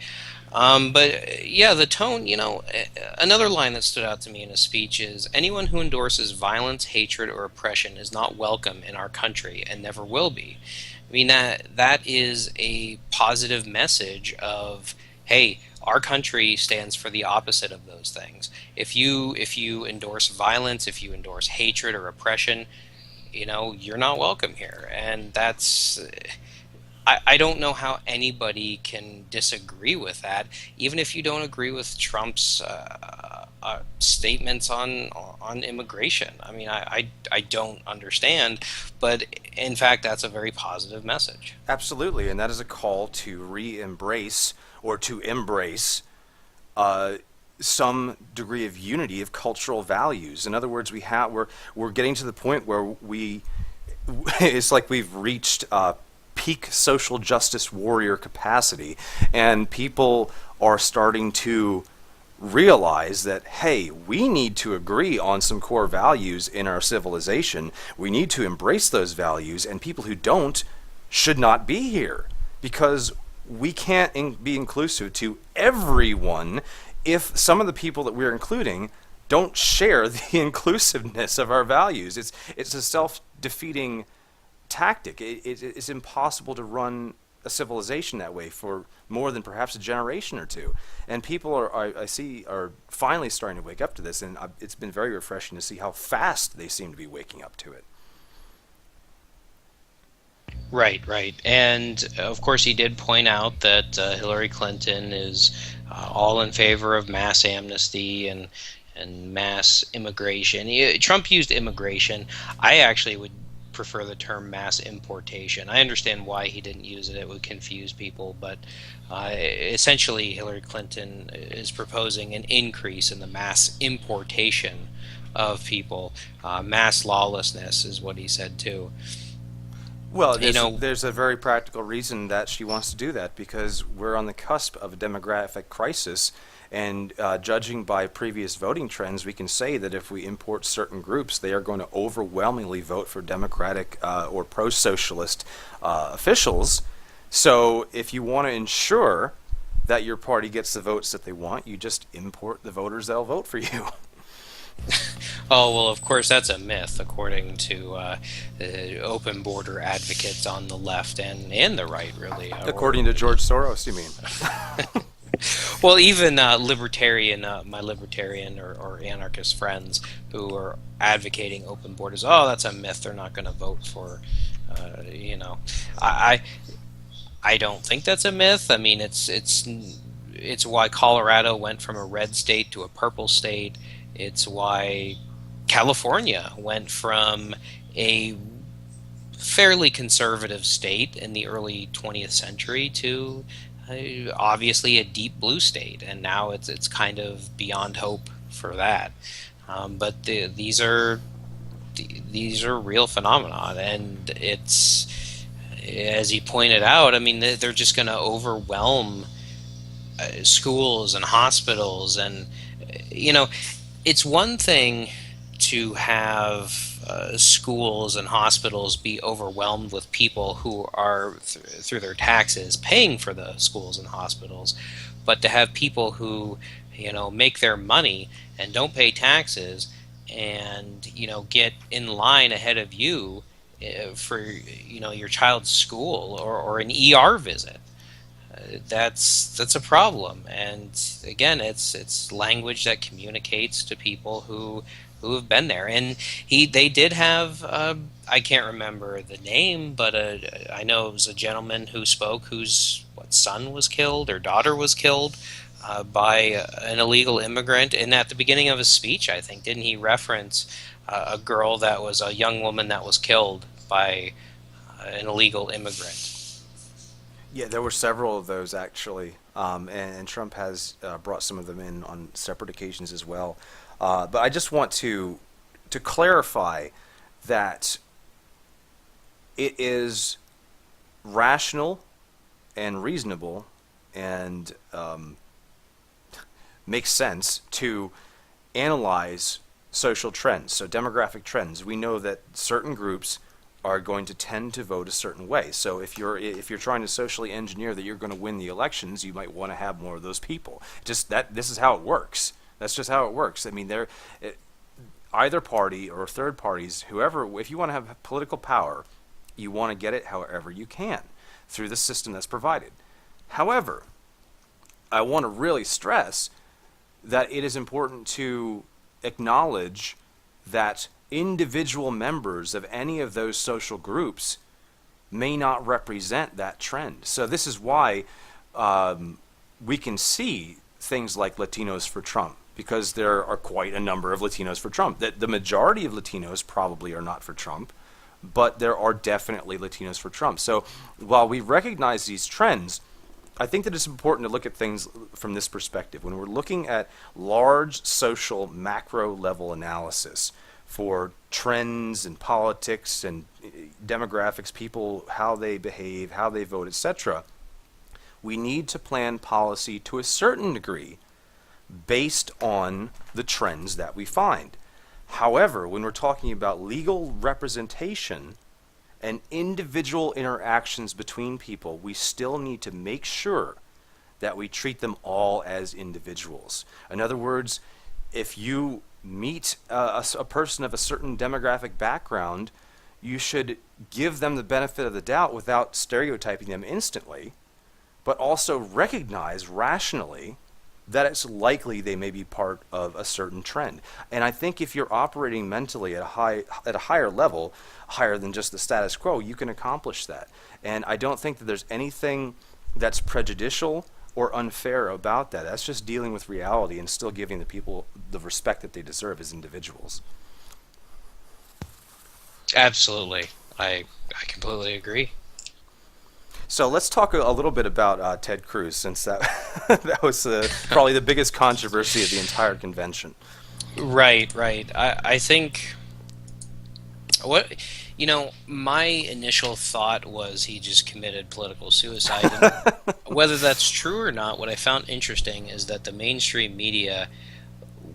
But yeah, the tone, another line that stood out to me in his speech is, anyone who endorses violence, hatred, or oppression is not welcome in our country and never will be. I mean, that is a positive message of, hey, our country stands for the opposite of those things. If you endorse violence, if you endorse hatred or oppression, you're not welcome here. And that's, I don't know how anybody can disagree with that, even if you don't agree with Trump's statements on immigration. I mean, I don't understand, but in fact, that's a very positive message. Absolutely, and that is a call to re-embrace or to embrace some degree of unity of cultural values. In other words, we're getting to the point where it's like we've reached peak social justice warrior capacity, and people are starting to realize that, hey, we need to agree on some core values in our civilization. We need to embrace those values, and people who don't should not be here, because we can't be inclusive to everyone if some of the people that we're including don't share the inclusiveness of our values. It's a self-defeating tactic. It's impossible to run a civilization that way for more than perhaps a generation or two. And people I see, are finally starting to wake up to this, and it's been very refreshing to see how fast they seem to be waking up to it. Right, right. And of course, he did point out that Hillary Clinton is all in favor of mass amnesty and mass immigration. Trump used immigration. I actually would prefer the term mass importation. I understand why he didn't use it. It would confuse people, but essentially Hillary Clinton is proposing an increase in the mass importation of people. Mass lawlessness is what he said too. Well, You know, there's a very practical reason that she wants to do that, because we're on the cusp of a demographic crisis, and judging by previous voting trends, we can say that if we import certain groups, they are going to overwhelmingly vote for Democratic or pro-socialist officials. So if you want to ensure that your party gets the votes that they want, you just import the voters that'll vote for you. oh, well, of course, that's a myth, according to open border advocates on the left and the right, really. According to George Soros, you mean? Well, even my libertarian or anarchist friends who are advocating open borders, oh, that's a myth. They're not going to vote for, you know, I I don't think that's a myth. I mean, it's why Colorado went from a red state to a purple state. It's why California went from a fairly conservative state in the early 20th century to obviously a deep blue state, and now it's kind of beyond hope for that. But these are real phenomenon, and it's, as he pointed out, I mean, they're just going to overwhelm schools and hospitals, and you know, it's one thing to have schools and hospitals be overwhelmed with people who are through their taxes paying for the schools and hospitals, but to have people who, you know, make their money and don't pay taxes and, you know, get in line ahead of you for, you know, your child's school or an ER visit. That's a problem, and again, it's language that communicates to people who have been there. And they did have, I can't remember the name, but I know it was a gentleman who spoke whose son was killed or daughter was killed by an illegal immigrant. And at the beginning of his speech, I think, didn't he reference a girl that was a young woman that was killed by an illegal immigrant? Yeah, there were several of those actually, and Trump has brought some of them in on separate occasions as well. But I just want to clarify that it is rational and reasonable and makes sense to analyze social trends, so demographic trends. We know that certain groups are going to tend to vote a certain way. So if you're trying to socially engineer that you're going to win the elections, you might want to have more of those people. Just that this is how it works. That's just how it works. I mean, either party or third parties, whoever, if you want to have political power, you want to get it however you can through the system that's provided. However, I want to really stress that it is important to acknowledge that individual members of any of those social groups may not represent that trend. So this is why we can see things like Latinos for Trump, because there are quite a number of Latinos for Trump. The majority of Latinos probably are not for Trump, but there are definitely Latinos for Trump. So while we recognize these trends, I think that it's important to look at things from this perspective. When we're looking at large social macro level analysis for trends and politics and demographics, people, how they behave, how they vote, etc., we need to plan policy to a certain degree based on the trends that we find. However, when we're talking about legal representation and individual interactions between people, we still need to make sure that we treat them all as individuals. In other words, if you meet a person of a certain demographic background, you should give them the benefit of the doubt without stereotyping them instantly, but also recognize rationally that it's likely they may be part of a certain trend. And I think if you're operating mentally at a higher level, higher than just the status quo, you can accomplish that. And I don't think that there's anything that's prejudicial or unfair about that. That's just dealing with reality and still giving the people the respect that they deserve as individuals. Absolutely. I completely agree. So let's talk a little bit about Ted Cruz, since that that was probably the biggest controversy of the entire convention. Right, right. I think what my initial thought was he just committed political suicide. And whether that's true or not, what I found interesting is that the mainstream media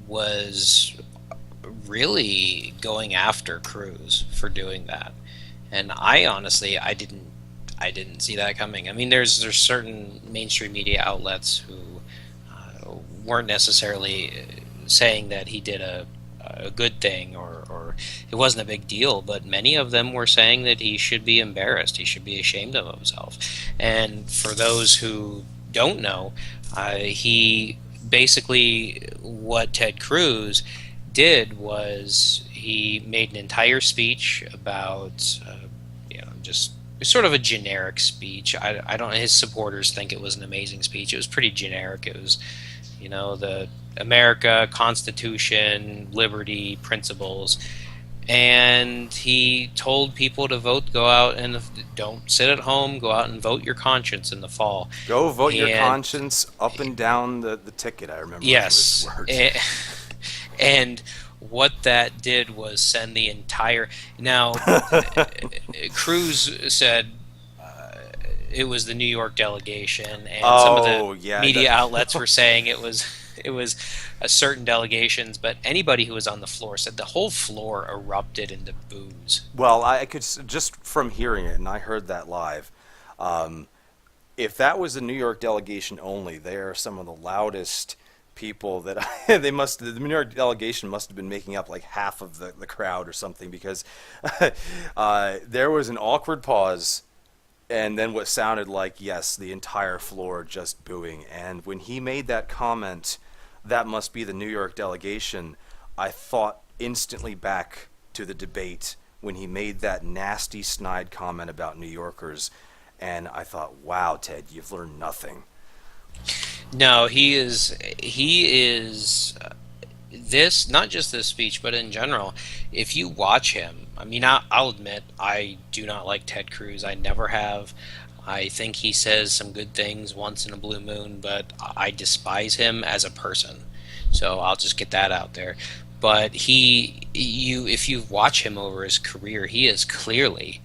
was really going after Cruz for doing that. And I honestly, I didn't see that coming. I mean, there's certain mainstream media outlets who weren't necessarily saying that he did a good thing, or it wasn't a big deal, but many of them were saying that he should be embarrassed, he should be ashamed of himself. And for those who don't know, he basically, what Ted Cruz did was he made an entire speech about just sort of a generic speech. I don't. His supporters think it was an amazing speech. It was pretty generic. It was, the America, Constitution, liberty, principles, and he told people to vote, go out and don't sit at home, go out and vote your conscience in the fall. Go vote your conscience up and down the ticket. I remember yes, those words. And what that did was send the entire. Now, Cruz said it was the New York delegation, and some of the media outlets were saying it was a certain delegations, but anybody who was on the floor said the whole floor erupted into boos. Well, I could just from hearing it, and I heard that live. If that was the New York delegation only, they are some of the loudest people that the New York delegation must have been making up like half of the crowd or something, because there was an awkward pause, and then what sounded like, yes, the entire floor just booing. And when he made that comment, that must be the New York delegation, I thought instantly back to the debate when he made that nasty snide comment about New Yorkers, and I thought, wow, Ted, you've learned nothing. No, he is this, not just this speech, but in general. If you watch him, I mean, I'll admit I do not like Ted Cruz. I never have. I think he says some good things once in a blue moon, but I despise him as a person. So I'll just get that out there. But if you watch him over his career, he is clearly,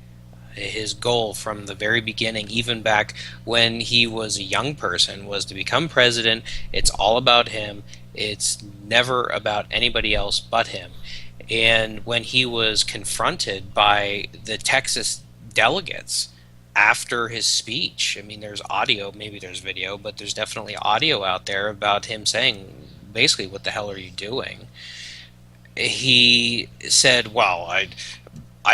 his goal from the very beginning, even back when he was a young person, was to become president. It's all about him. It's never about anybody else but him. And when he was confronted by the Texas delegates after his speech, I mean, there's audio, maybe there's video, but there's definitely audio out there about him saying, basically, what the hell are you doing? He said, well, I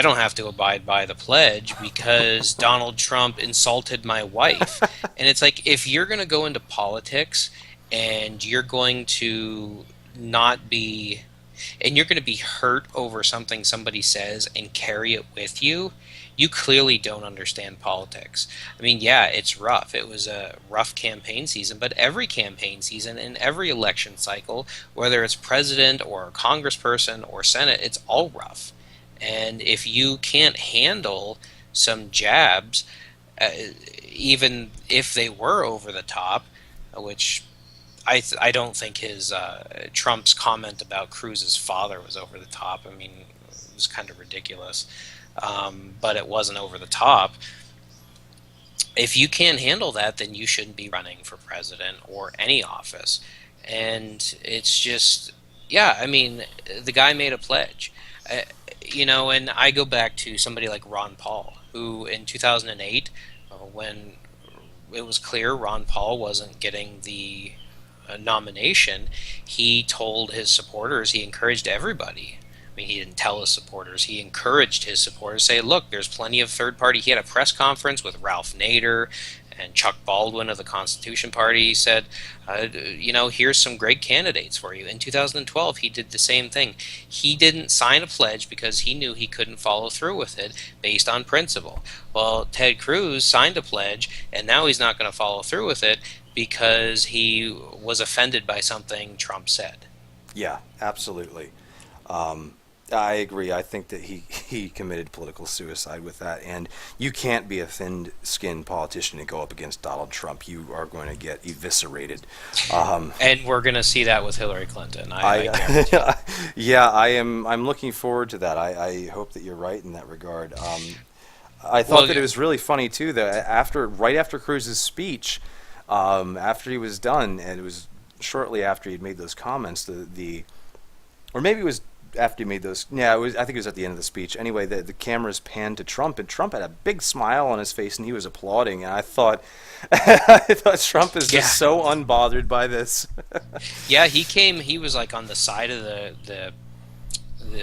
don't have to abide by the pledge because Donald Trump insulted my wife. And it's like, if you're going to go into politics and you're going to not be, and you're going to be hurt over something somebody says and carry it with you, you clearly don't understand politics. I mean, yeah, it's rough. It was a rough campaign season, but every campaign season and every election cycle, whether it's president or congressperson or senate, it's all rough. And if you can't handle some jabs, even if they were over the top, which I don't think his Trump's comment about Cruz's father was over the top. I mean, it was kind of ridiculous, but it wasn't over the top. If you can't handle that, then you shouldn't be running for president or any office. And it's just, yeah, I mean, the guy made a pledge. And I go back to somebody like Ron Paul, who in 2008, when it was clear Ron Paul wasn't getting the nomination, he told his supporters, he encouraged everybody. I mean, he didn't tell his supporters. He encouraged his supporters, say, look, there's plenty of third party. He had a press conference with Ralph Nader and Chuck Baldwin of the Constitution Party. He said, here's some great candidates for you. In 2012, he did the same thing. He didn't sign a pledge because he knew he couldn't follow through with it based on principle. Well, Ted Cruz signed a pledge, and now he's not going to follow through with it because he was offended by something Trump said. Yeah, absolutely. I agree. I think that he committed political suicide with that. And you can't be a thin-skinned politician and go up against Donald Trump. You are going to get eviscerated. And we're going to see that with Hillary Clinton. I guarantee. Yeah, I'm looking forward to that. I hope that you're right in that regard. I thought that it was really funny too that right after Cruz's speech, after he was done, and it was shortly after he'd made those comments, or maybe it was after he made those. Yeah, I think it was at the end of the speech. Anyway, the cameras panned to Trump, and Trump had a big smile on his face, and he was applauding. And I thought, Trump is just so unbothered by this. Yeah, he came. He was like on the side of the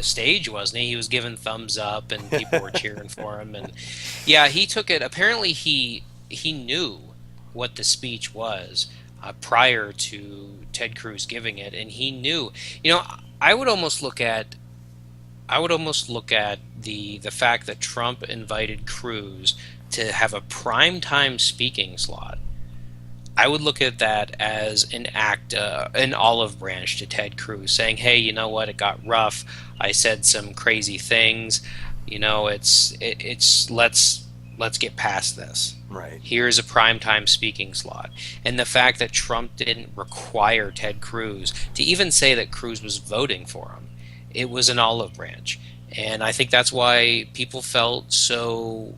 stage, wasn't he? He was giving thumbs up, and people were cheering for him. And yeah, he took it. Apparently, he knew what the speech was prior to Ted Cruz giving it, and he knew. I would almost look at the fact that Trump invited Cruz to have a primetime speaking slot. I would look at that as an olive branch to Ted Cruz, saying, "Hey, you know what? It got rough. I said some crazy things. Let's get past this. Right. Here's a primetime speaking slot." And the fact that Trump didn't require Ted Cruz to even say that Cruz was voting for him, it was an olive branch. And I think that's why people felt so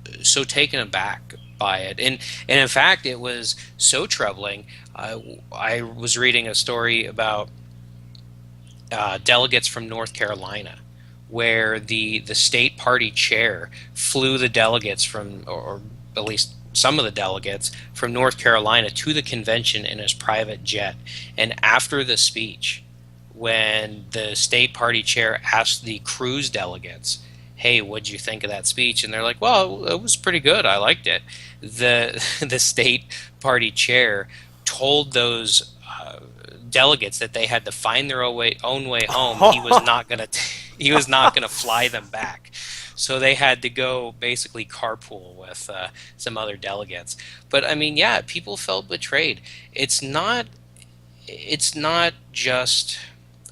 taken aback by it. And in fact, it was so troubling. I was reading a story about delegates from North Carolina, where the state party chair flew the delegates from, or at least some of the delegates from North Carolina to the convention in his private jet. And after the speech, when the state party chair asked the Cruz delegates, "Hey, what'd you think of that speech?" And they're like, "Well, it was pretty good. I liked it." The state party chair told those delegates that they had to find their own way home. He was not gonna fly them back. So they had to go basically carpool with some other delegates. But I mean, yeah, people felt betrayed. It's not just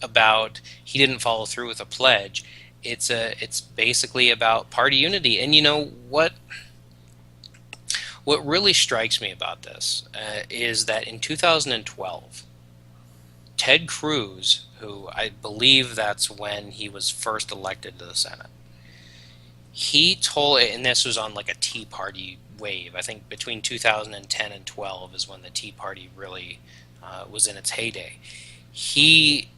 about he didn't follow through with a pledge. It's basically about party unity. And you know what really strikes me about this is that in 2012, Ted Cruz, who I believe that's when he was first elected to the Senate, he told, and this was on like a Tea Party wave. I think between 2010 and 12 is when the Tea Party really was in its heyday. He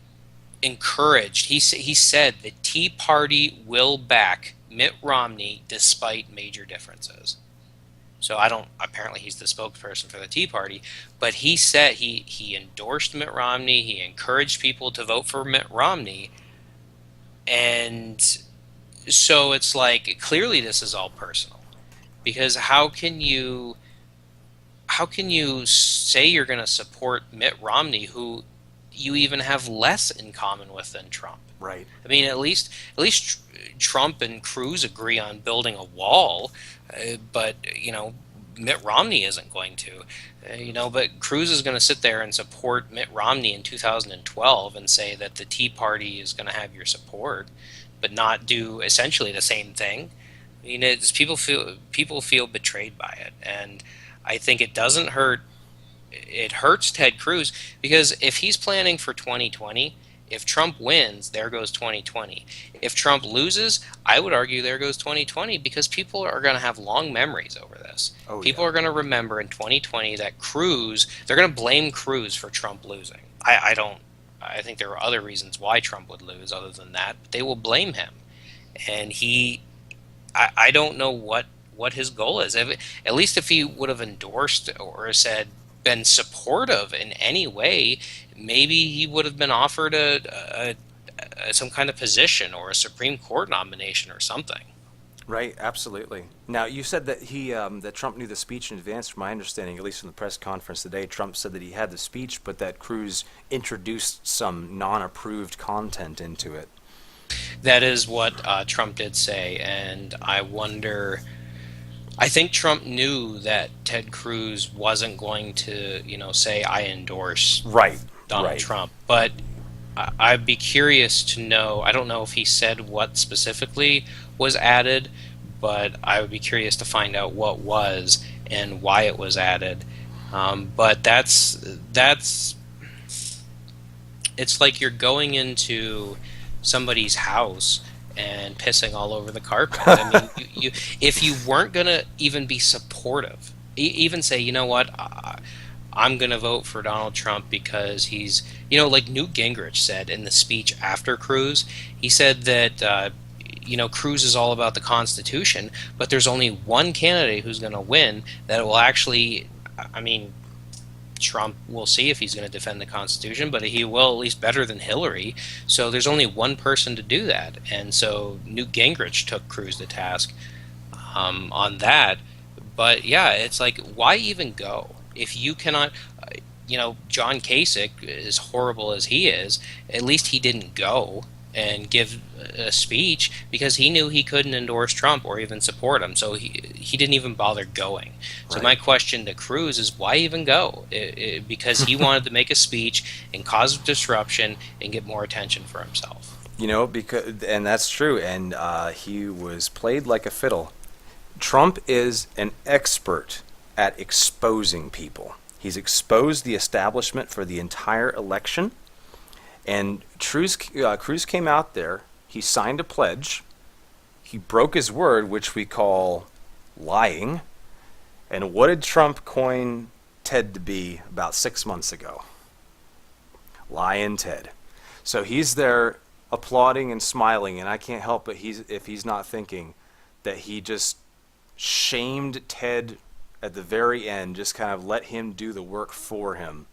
encouraged, he said the Tea Party will back Mitt Romney despite major differences. So apparently he's the spokesperson for the Tea Party, but he said he endorsed Mitt Romney, he encouraged people to vote for Mitt Romney, and so it's like, clearly this is all personal, because how can you say you're going to support Mitt Romney, who you even have less in common with than Trump? Right. I mean, at least Trump and Cruz agree on building a wall, but Mitt Romney isn't going to. But Cruz is going to sit there and support Mitt Romney in 2012 and say that the Tea Party is going to have your support, but not do essentially the same thing. I mean, people feel betrayed by it, and I think it doesn't hurt. It hurts Ted Cruz, because if he's planning for 2020, if Trump wins, there goes 2020. If Trump loses, I would argue there goes 2020, because people are going to have long memories over this. People are going to remember in 2020 that they're going to blame Cruz for Trump losing. I think there are other reasons why Trump would lose other than that, but they will blame him. And I don't know what his goal is. At least if he would have endorsed or said, been supportive in any way, maybe he would have been offered some kind of position or a Supreme Court nomination or something. Right, absolutely. Now, you said that that Trump knew the speech in advance. From my understanding, at least in the press conference today, Trump said that he had the speech, but that Cruz introduced some non-approved content into it. That is what Trump did say, and I wonder. I think Trump knew that Ted Cruz wasn't going to, say I endorse Right, Donald right. Trump, but I'd be curious to know. I don't know if he said what specifically was added, but I would be curious to find out what was and why it was added. But that's it's like you're going into somebody's house and pissing all over the carpet. I mean, if you weren't gonna even be supportive, even say, you know what, I'm gonna vote for Donald Trump because he's, like Newt Gingrich said in the speech after Cruz, he said that. Cruz is all about the Constitution, but there's only one candidate who's going to win that will actually, I mean, Trump, we'll see if he's going to defend the Constitution, but he will at least better than Hillary. So there's only one person to do that. And so Newt Gingrich took Cruz to task on that. But yeah, it's like, why even go? If you cannot, John Kasich, as horrible as he is, at least he didn't go and give a speech because he knew he couldn't endorse Trump or even support him. So he didn't even bother going. So Right. my question to Cruz is why even go? Because he wanted to make a speech and cause disruption and get more attention for himself. And that's true. And he was played like a fiddle. Trump is an expert at exposing people. He's exposed the establishment for the entire election. And Cruz came out there. He signed a pledge. He broke his word, which we call lying. And what did Trump coin Ted to be about 6 months ago? Lying Ted. So he's there applauding and smiling, and I can't help but if he's not thinking that he just shamed Ted at the very end, just kind of let him do the work for him.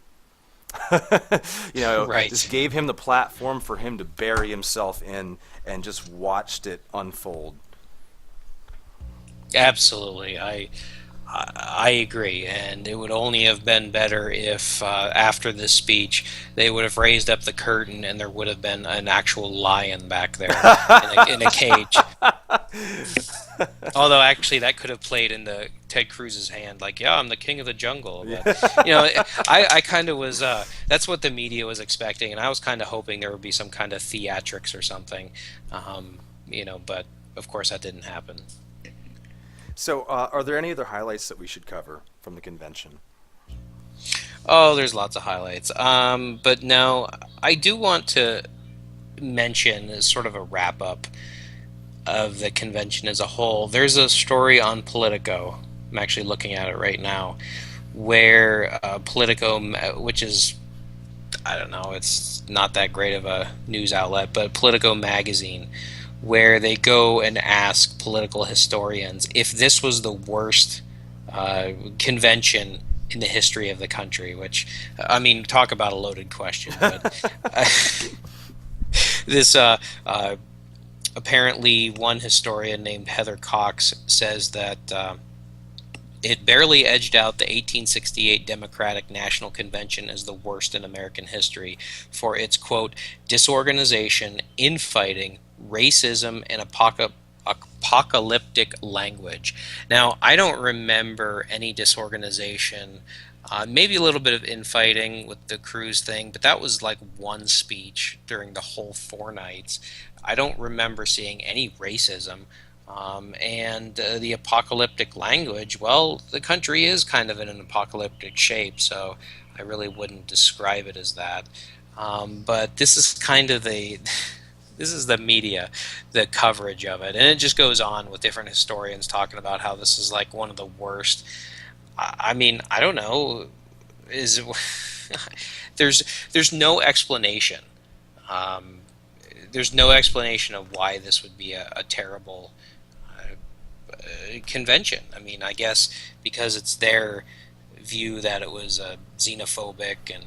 Just Right. gave him the platform for him to bury himself in and just watched it unfold. Absolutely. I agree, and it would only have been better if after this speech they would have raised up the curtain and there would have been an actual lion back there in a cage. Although actually that could have played into Ted Cruz's hand, like, yeah, I'm the king of the jungle. But I kind of was. That's what the media was expecting, and I was kind of hoping there would be some kind of theatrics or something. But of course that didn't happen. So, are there any other highlights that we should cover from the convention? Oh, there's lots of highlights. But no, I do want to mention as sort of a wrap up of the convention as a whole. There's a story on Politico. I'm actually looking at it right now, where Politico, which is, I don't know, it's not that great of a news outlet, but Politico magazine, where they go and ask political historians if this was the worst convention in the history of the country, which, I mean, talk about a loaded question. But this apparently one historian named Heather Cox says that it barely edged out the 1868 Democratic National Convention as the worst in American history for its, quote, disorganization, infighting, racism, and apocalyptic language. Now, I don't remember any disorganization, maybe a little bit of infighting with the Cruz thing, but that was like one speech during the whole 4 nights. I don't remember seeing any racism. And the apocalyptic language, well, the country is kind of in an apocalyptic shape, so I really wouldn't describe it as that. But this is kind of this is the media, the coverage of it, and it just goes on with different historians talking about how this is like one of the worst. I mean, I don't know. Is there's no explanation. There's no explanation of why this would be a terrible convention. I mean, I guess because it's their view that it was xenophobic and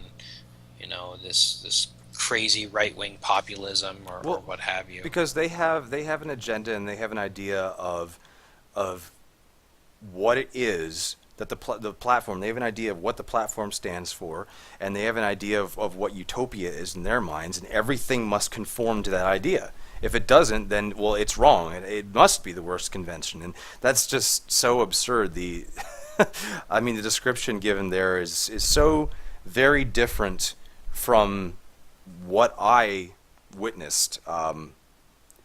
this crazy right wing populism or Well, what have you. because they have an agenda and they have an idea of what it is that the platform, they have an idea of what the platform stands for, and they have an idea of what utopia is in their minds, and everything must conform to that idea. If it doesn't, then, well, it's wrong, and it must be the worst convention, and that's just so absurd. The I mean, the description given there is so very different from what I witnessed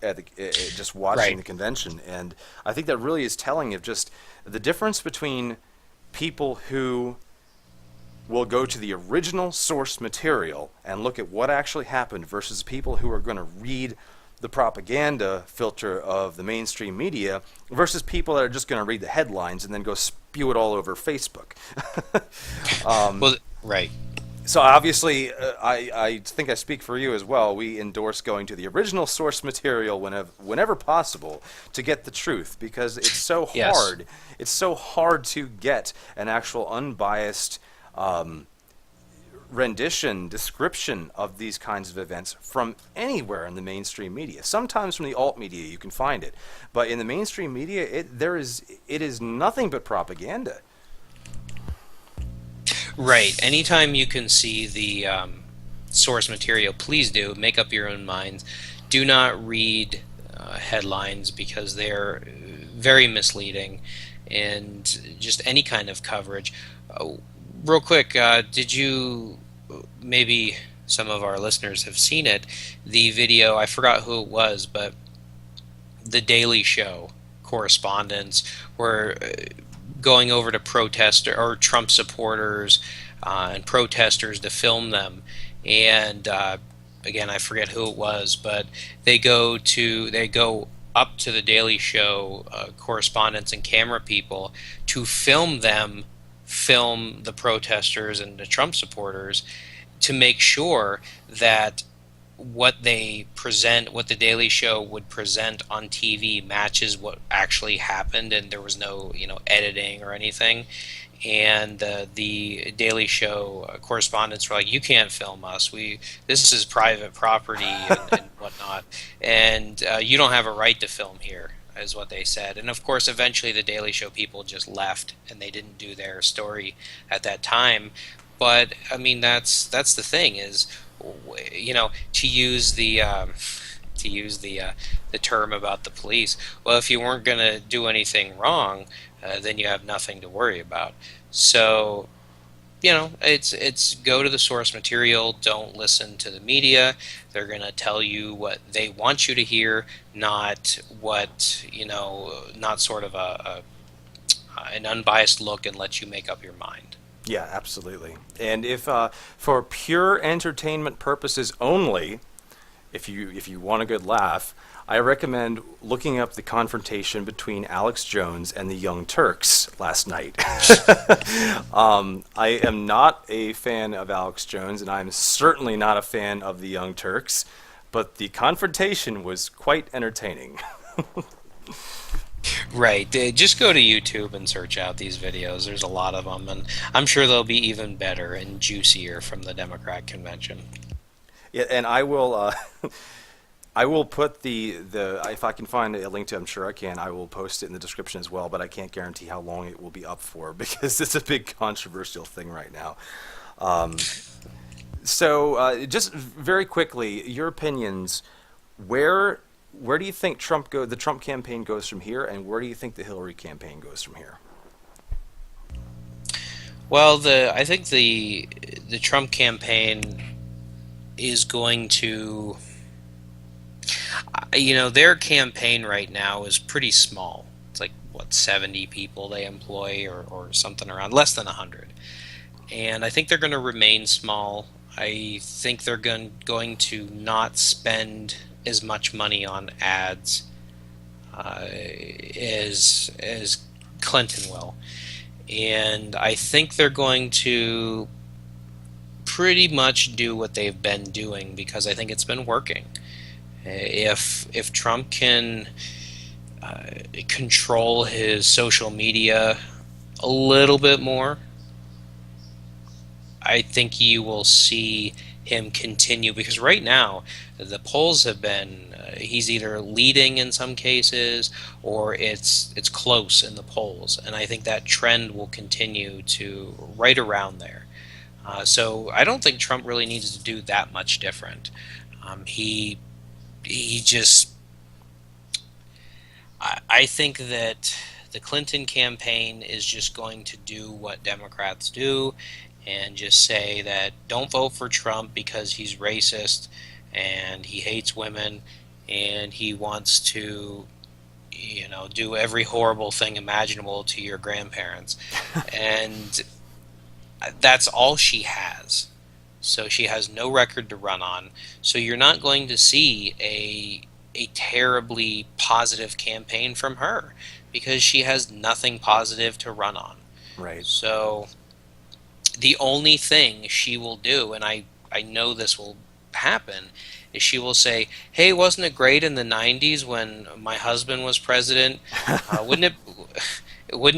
just watching Right. the convention, and I think that really is telling of just the difference between people who will go to the original source material and look at what actually happened versus people who are going to read the propaganda filter of the mainstream media versus people that are just going to read the headlines and then go spew it all over Facebook. Well, right. So obviously, I think I speak for you as well. We endorse going to the original source material whenever possible to get the truth, because it's so Yes. hard. It's so hard to get an actual unbiased rendition, description of these kinds of events from anywhere in the mainstream media. Sometimes from the alt media you can find it, but in the mainstream media, it is nothing but propaganda. Right. Anytime you can see the source material, please do make up your own minds. Do not read headlines because they're very misleading, and just any kind of coverage. Real quick, did you maybe some of our listeners have seen it? The video, I forgot who it was, but the Daily Show correspondents were going over to protest or Trump supporters and protesters to film them. And again, I forget who it was, but they go up to the Daily Show correspondents and camera people to film them film the protesters and the Trump supporters to make sure that what they present, what the Daily Show would present on TV, matches what actually happened, and there was no, editing or anything. And the Daily Show correspondents were like, "You can't film us. This is private property and whatnot, and you don't have a right to film here," is what they said. And of course, eventually, the Daily Show people just left, and they didn't do their story at that time. But I mean, that's the thing is, to use the term about the police. Well, if you weren't going to do anything wrong, then you have nothing to worry about. So, it's go to the source material. Don't listen to the media. They're going to tell you what they want you to hear, not what not sort of an unbiased look and let you make up your mind. Yeah, absolutely. And if for pure entertainment purposes only, if you want a good laugh, I recommend looking up the confrontation between Alex Jones and the Young Turks last night. I am not a fan of Alex Jones, and I'm certainly not a fan of the Young Turks, but the confrontation was quite entertaining. Right. Just go to YouTube and search out these videos. There's a lot of them, and I'm sure they'll be even better and juicier from the Democrat convention. Yeah, and I will I will put the if I can find a link to it, I'm sure I can. I will post it in the description as well, but I can't guarantee how long it will be up for because it's a big controversial thing right now. So just very quickly, your opinions. Where do you think the Trump campaign goes from here, and where do you think the Hillary campaign goes from here? Well, I think the Trump campaign is going to, their campaign right now is pretty small. It's like, what, 70 people they employ or something around, less than 100. And I think they're going to remain small. I think they're going to not spend as much money on ads as Clinton will. And I think they're going to pretty much do what they've been doing because I think it's been working. If Trump can control his social media a little bit more, I think you will see him continue because right now the polls have been he's either leading in some cases or it's close in the polls, and I think that trend will continue to right around there. So I don't think Trump really needs to do that much different. He just I think that the Clinton campaign is just going to do what Democrats do and just say that don't vote for Trump because he's racist and he hates women and he wants to, do every horrible thing imaginable to your grandparents. And that's all she has. So she has no record to run on. So you're not going to see a terribly positive campaign from her because she has nothing positive to run on. Right. So the only thing she will do, and I know this will happen, is she will say, "Hey, wasn't it great in the '90s when my husband was president? Wouldn't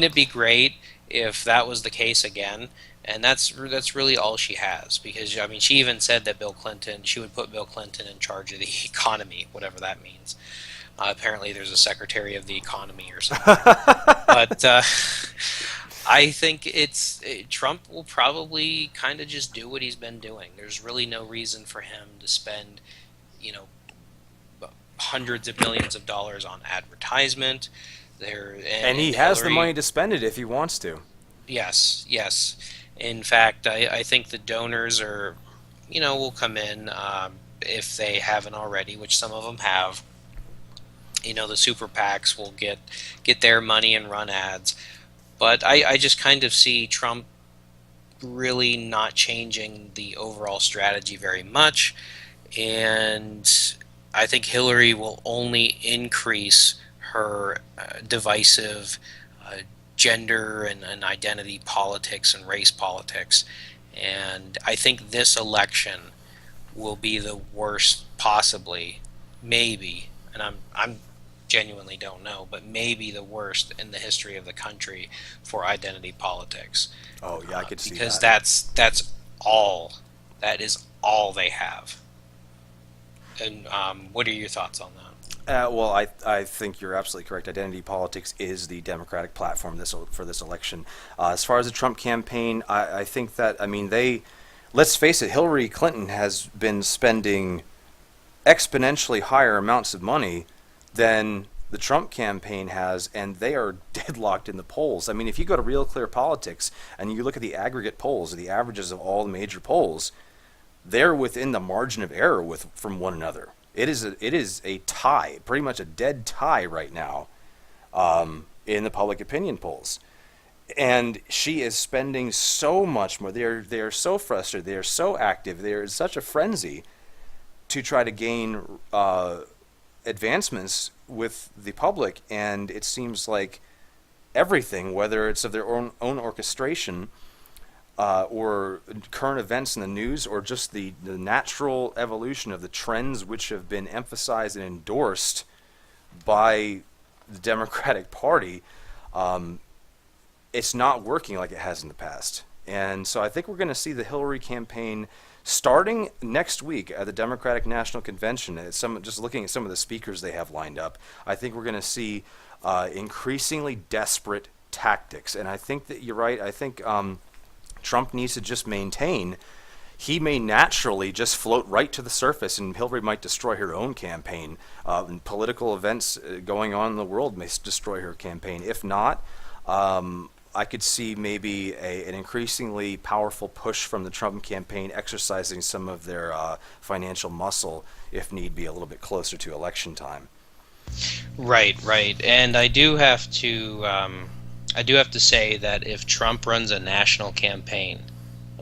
it be great if that was the case again?" And that's really all she has, because I mean she even said that she would put Bill Clinton in charge of the economy, whatever that means. Apparently, there's a secretary of the economy or something. But I think Trump will probably kind of just do what he's been doing. There's really no reason for him to spend, you know, hundreds of millions of dollars on advertisement. And he has the money to spend it if he wants to. Yes, yes. In fact, I think the donors will come in if they haven't already, which some of them have. The super PACs will get their money and run ads. But I just kind of see Trump really not changing the overall strategy very much. And I think Hillary will only increase her divisive gender and identity politics and race politics. And I think this election will be the worst possibly, maybe, and I'm genuinely don't know, but maybe the worst in the history of the country for identity politics. Oh yeah, I could see because that. that is all they have. And what are your thoughts on that? Well, I think you're absolutely correct. Identity politics is the Democratic platform for this election. As far as the Trump campaign, I think that, let's face it, Hillary Clinton has been spending exponentially higher amounts of money than the Trump campaign has, and they are deadlocked in the polls. I mean, if you go to Real Clear Politics and you look at the aggregate polls, the averages of all the major polls, they're within the margin of error from one another. It is a tie, pretty much a dead tie right now, in the public opinion polls. And she is spending so much more. They are so frustrated. They are so active. They are in such a frenzy to try to gain advancements with the public. And it seems like everything, whether it's of their own orchestration, or current events in the news, or just the natural evolution of the trends which have been emphasized and endorsed by the Democratic Party, it's not working like it has in the past. And so I think we're going to see the Hillary campaign starting next week at the Democratic National Convention. Just looking at some of the speakers they have lined up, I think we're going to see increasingly desperate tactics. And I think that you're right. I think Trump needs to just maintain. He may naturally just float right to the surface, and Hillary might destroy her own campaign. And political events going on in the world may destroy her campaign. If not, I could see maybe an increasingly powerful push from the Trump campaign exercising some of their financial muscle, if need be, a little bit closer to election time. Right, right. And I do have to say that if Trump runs a national campaign,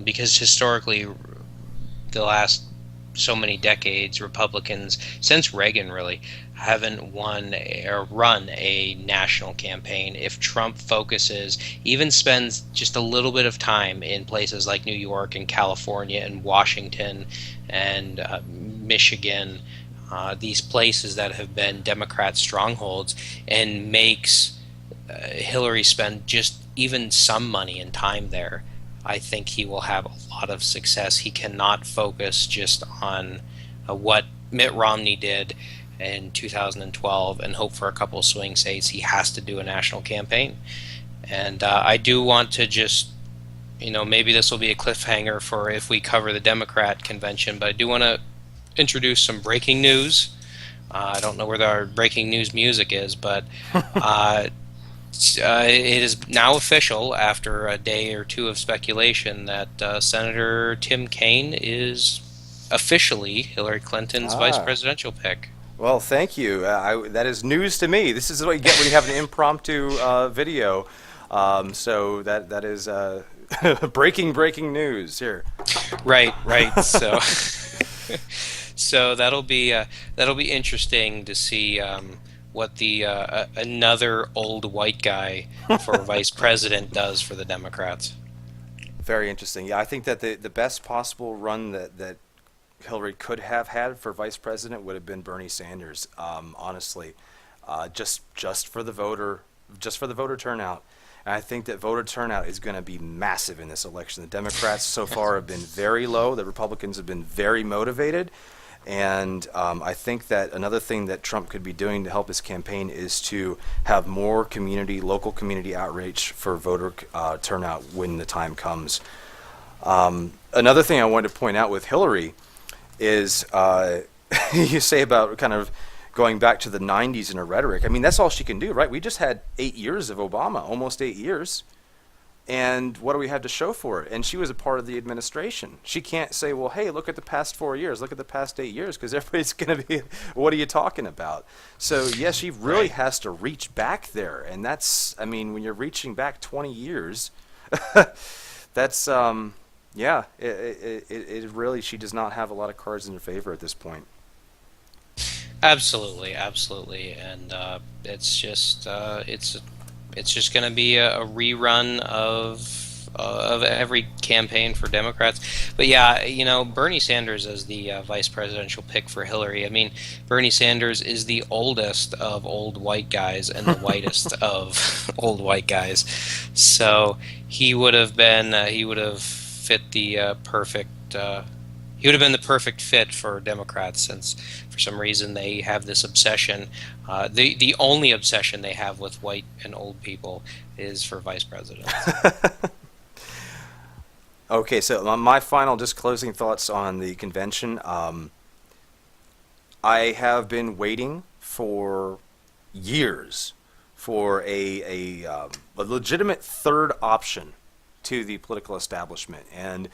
because historically, the last so many decades, Republicans, since Reagan really, haven't won or run a national campaign. If Trump focuses, even spends just a little bit of time in places like New York and California and Washington and Michigan, these places that have been Democrat strongholds, and makes Hillary spend just even some money and time there, I think he will have a lot of success. He cannot focus just on what Mitt Romney did in 2012 and hope for a couple of swing states. He has to do a national campaign. And I do want to just, maybe this will be a cliffhanger for if we cover the Democrat convention, but I do want to introduce some breaking news. I don't know where our breaking news music is, but it is now official after a day or two of speculation that Senator Tim Kaine is officially Hillary Clinton's vice Ah, presidential pick. well, thank you. That is news to me. This is what you get when you have an impromptu video. So that is breaking news here. Right, right. So, so that'll be interesting to see what the another old white guy for vice president does for the Democrats. Very interesting. Yeah, I think that the best possible run that Hillary could have had for vice president would have been Bernie Sanders. Honestly, just for the voter turnout. And I think that voter turnout is going to be massive in this election. The Democrats so far have been very low. The Republicans have been very motivated. And I think that another thing that Trump could be doing to help his campaign is to have more local community outreach for voter turnout when the time comes. Another thing I wanted to point out with Hillary is you say about kind of going back to the 90s in her rhetoric. I mean, that's all she can do, right? We just had 8 years of Obama, almost 8 years. And what do we have to show for it? And she was a part of the administration. She can't say, well, hey, look at the past 4 years, look at the past 8 years, because everybody's going to be, what are you talking about? So, yes, she really Right. has to reach back there. And that's, I mean, when you're reaching back 20 years, that's, yeah, it really, she does not have a lot of cards in her favor at this point. Absolutely, absolutely, and it's just going to be a rerun of every campaign for Democrats. But yeah, Bernie Sanders as the vice presidential pick for Hillary. I mean, Bernie Sanders is the oldest of old white guys and the whitest of old white guys. So he would have fit the perfect. He would have been the perfect fit for Democrats since, for some reason, they have this obsession. The only obsession they have with white and old people is for vice president. Okay, so my final just closing thoughts on the convention. I have been waiting for years for a legitimate third option to the political establishment. And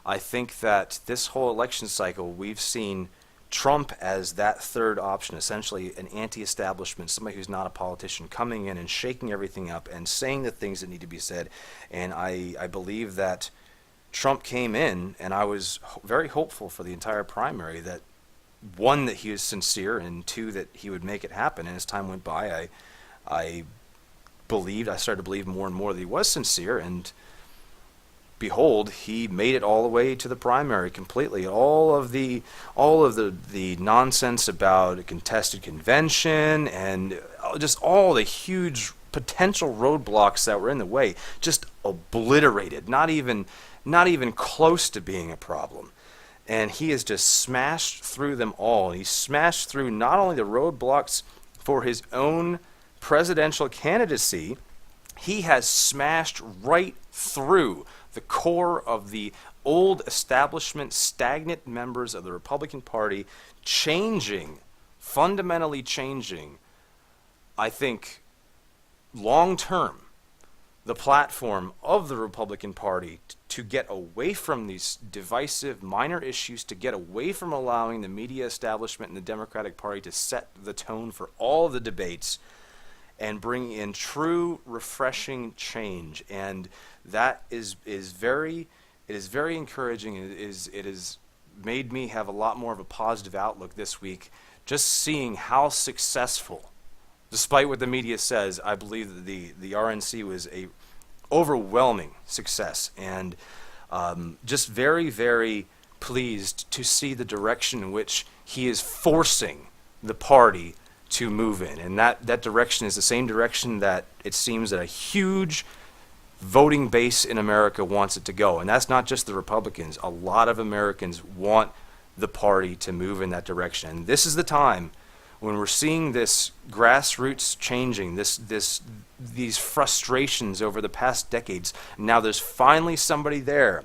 I think that this whole election cycle, we've seen Trump as that third option, essentially an anti-establishment, somebody who's not a politician, coming in and shaking everything up and saying the things that need to be said. And I believe that Trump came in, and I was very hopeful for the entire primary that, one, that he was sincere, and two, that he would make it happen. And as time went by, I started to believe more and more that he was sincere, and behold, he made it all the way to the primary completely. All of the nonsense about a contested convention and just all the huge potential roadblocks that were in the way just obliterated. Not even close to being a problem. And he has just smashed through them all. He smashed through not only the roadblocks for his own presidential candidacy, he has smashed right through the core of the old establishment, stagnant members of the Republican Party, fundamentally changing, I think, long term, the platform of the Republican Party to get away from these divisive minor issues, to get away from allowing the media establishment and the Democratic Party to set the tone for all of the debates and bring in true, refreshing change. And that is very encouraging. It has made me have a lot more of a positive outlook this week, just seeing how successful, despite what the media says, I believe that the RNC was a overwhelming success, and just very, very pleased to see the direction in which he is forcing the party to move in. And that direction is the same direction that it seems that a huge voting base in America wants it to go. And that's not just the Republicans. A lot of Americans want the party to move in that direction. And this is the time when we're seeing this grassroots changing, these frustrations over the past decades. Now there's finally somebody there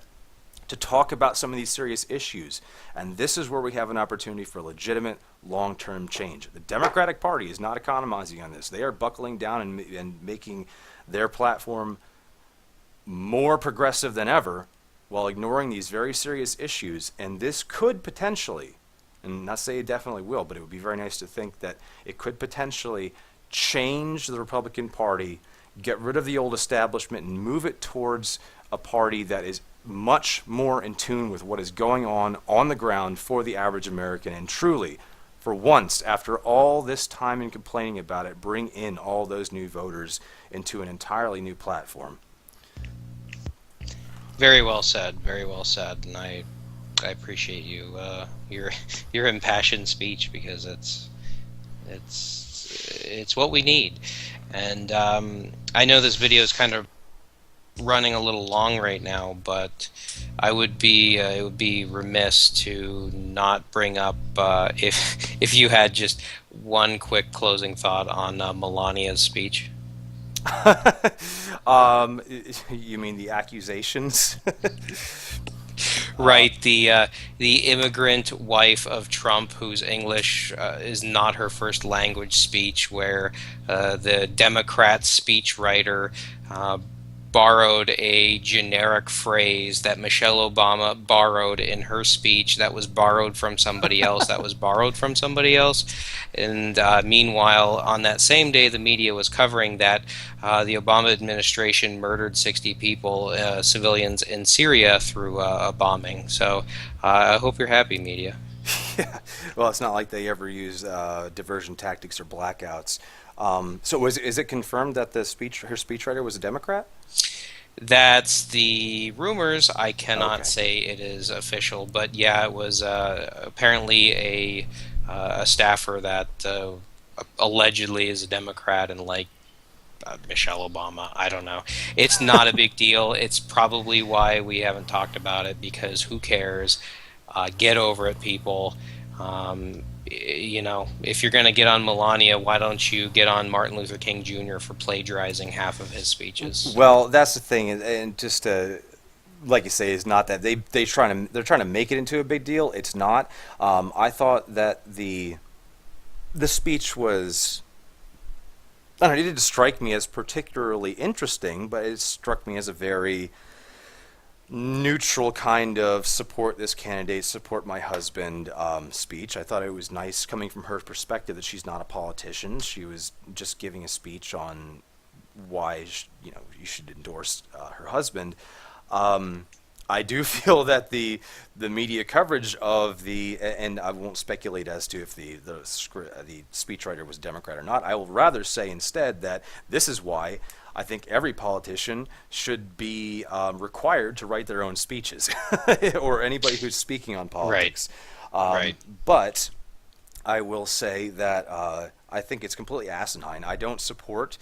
to talk about some of these serious issues. And this is where we have an opportunity for legitimate long-term change. The Democratic Party is not economizing on this. They are buckling down and making their platform more progressive than ever while ignoring these very serious issues. And this could potentially, and not say it definitely will, but it would be very nice to think that it could potentially change the Republican Party, get rid of the old establishment, and move it towards a party that is much more in tune with what is going on the ground for the average American, and truly, for once, after all this time and complaining about it, bring in all those new voters into an entirely new platform. Very well said. Very well said. And I appreciate you your impassioned speech, because it's what we need. And I know this video is kind of running a little long right now, but I would be it would be remiss to not bring up if you had just one quick closing thought on Melania's speech. You mean the accusations? Right, the immigrant wife of Trump, whose English is not her first language speech, where the Democrat speechwriter borrowed a generic phrase that Michelle Obama borrowed in her speech, that was borrowed from somebody else, that was borrowed from somebody else. And meanwhile, on that same day, the media was covering that the Obama administration murdered 60 people, civilians in Syria, through a bombing. So I hope you're happy, media. Yeah. Well, it's not like they ever use diversion tactics or blackouts. So is it confirmed that her speechwriter was a Democrat? That's the rumors. I cannot Okay. say it is official, but yeah, it was apparently a staffer that allegedly is a Democrat, and like Michelle Obama. I don't know. It's not a big deal. It's probably why we haven't talked about it, because who cares? Get over it, people. If you're going to get on Melania, why don't you get on Martin Luther King Jr. for plagiarizing half of his speeches? Well, that's the thing, and just like you say, is not that they're trying to make it into a big deal. It's not. I thought that the speech was, I don't know, it didn't strike me as particularly interesting, but it struck me as a very neutral kind of support this candidate, support my husband speech. I thought it was nice coming from her perspective that she's not a politician. She was just giving a speech on why you should endorse her husband. I do feel that the media coverage of and I won't speculate as to if the speechwriter was Democrat or not. I will rather say instead that this is why I think every politician should be required to write their own speeches, or anybody who's speaking on politics. Right. But I will say that I think it's completely asinine. I don't support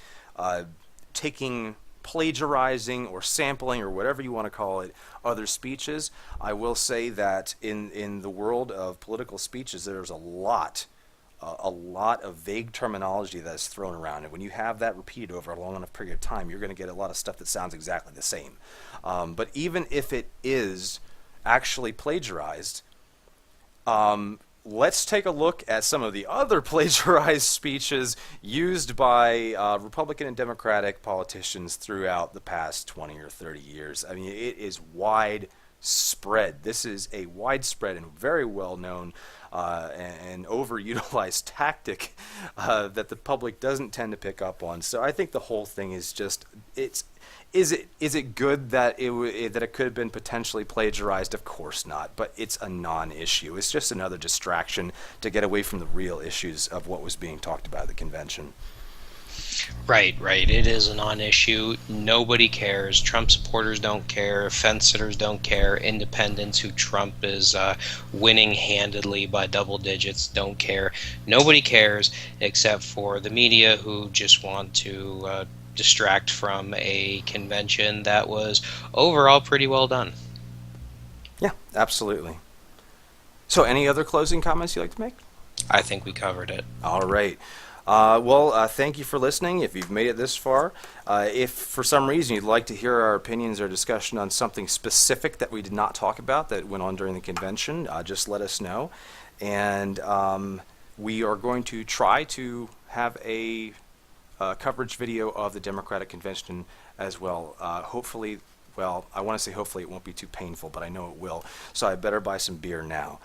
taking, plagiarizing or sampling or whatever you want to call it, other speeches. I will say that in the world of political speeches, there's a lot of vague terminology that is thrown around, and when you have that repeated over a long enough period of time, you're going to get a lot of stuff that sounds exactly the same. But even if it is actually plagiarized, let's take a look at some of the other plagiarized speeches used by Republican and Democratic politicians throughout the past 20 or 30 years. I mean, it is widespread. This is a widespread and very well-known and overutilized tactic that the public doesn't tend to pick up on. So I think the whole thing is just, is it good that it could have been potentially plagiarized? Of course not, but it's a non-issue. It's just another distraction to get away from the real issues of what was being talked about at the convention. Right. It is a non-issue. Nobody cares. Trump supporters don't care. Fence sitters don't care. Independents who Trump is winning handedly by double digits don't care. Nobody cares except for the media, who just want to distract from a convention that was overall pretty well done. Yeah, absolutely. So, any other closing comments you'd like to make? I think we covered it. All right. Thank you for listening. If you've made it this far, if for some reason you'd like to hear our opinions or discussion on something specific that we did not talk about that went on during the convention, just let us know. And we are going to try to have a coverage video of the Democratic Convention as well. Hopefully, well, I want to say hopefully it won't be too painful, but I know it will. So I better buy some beer now.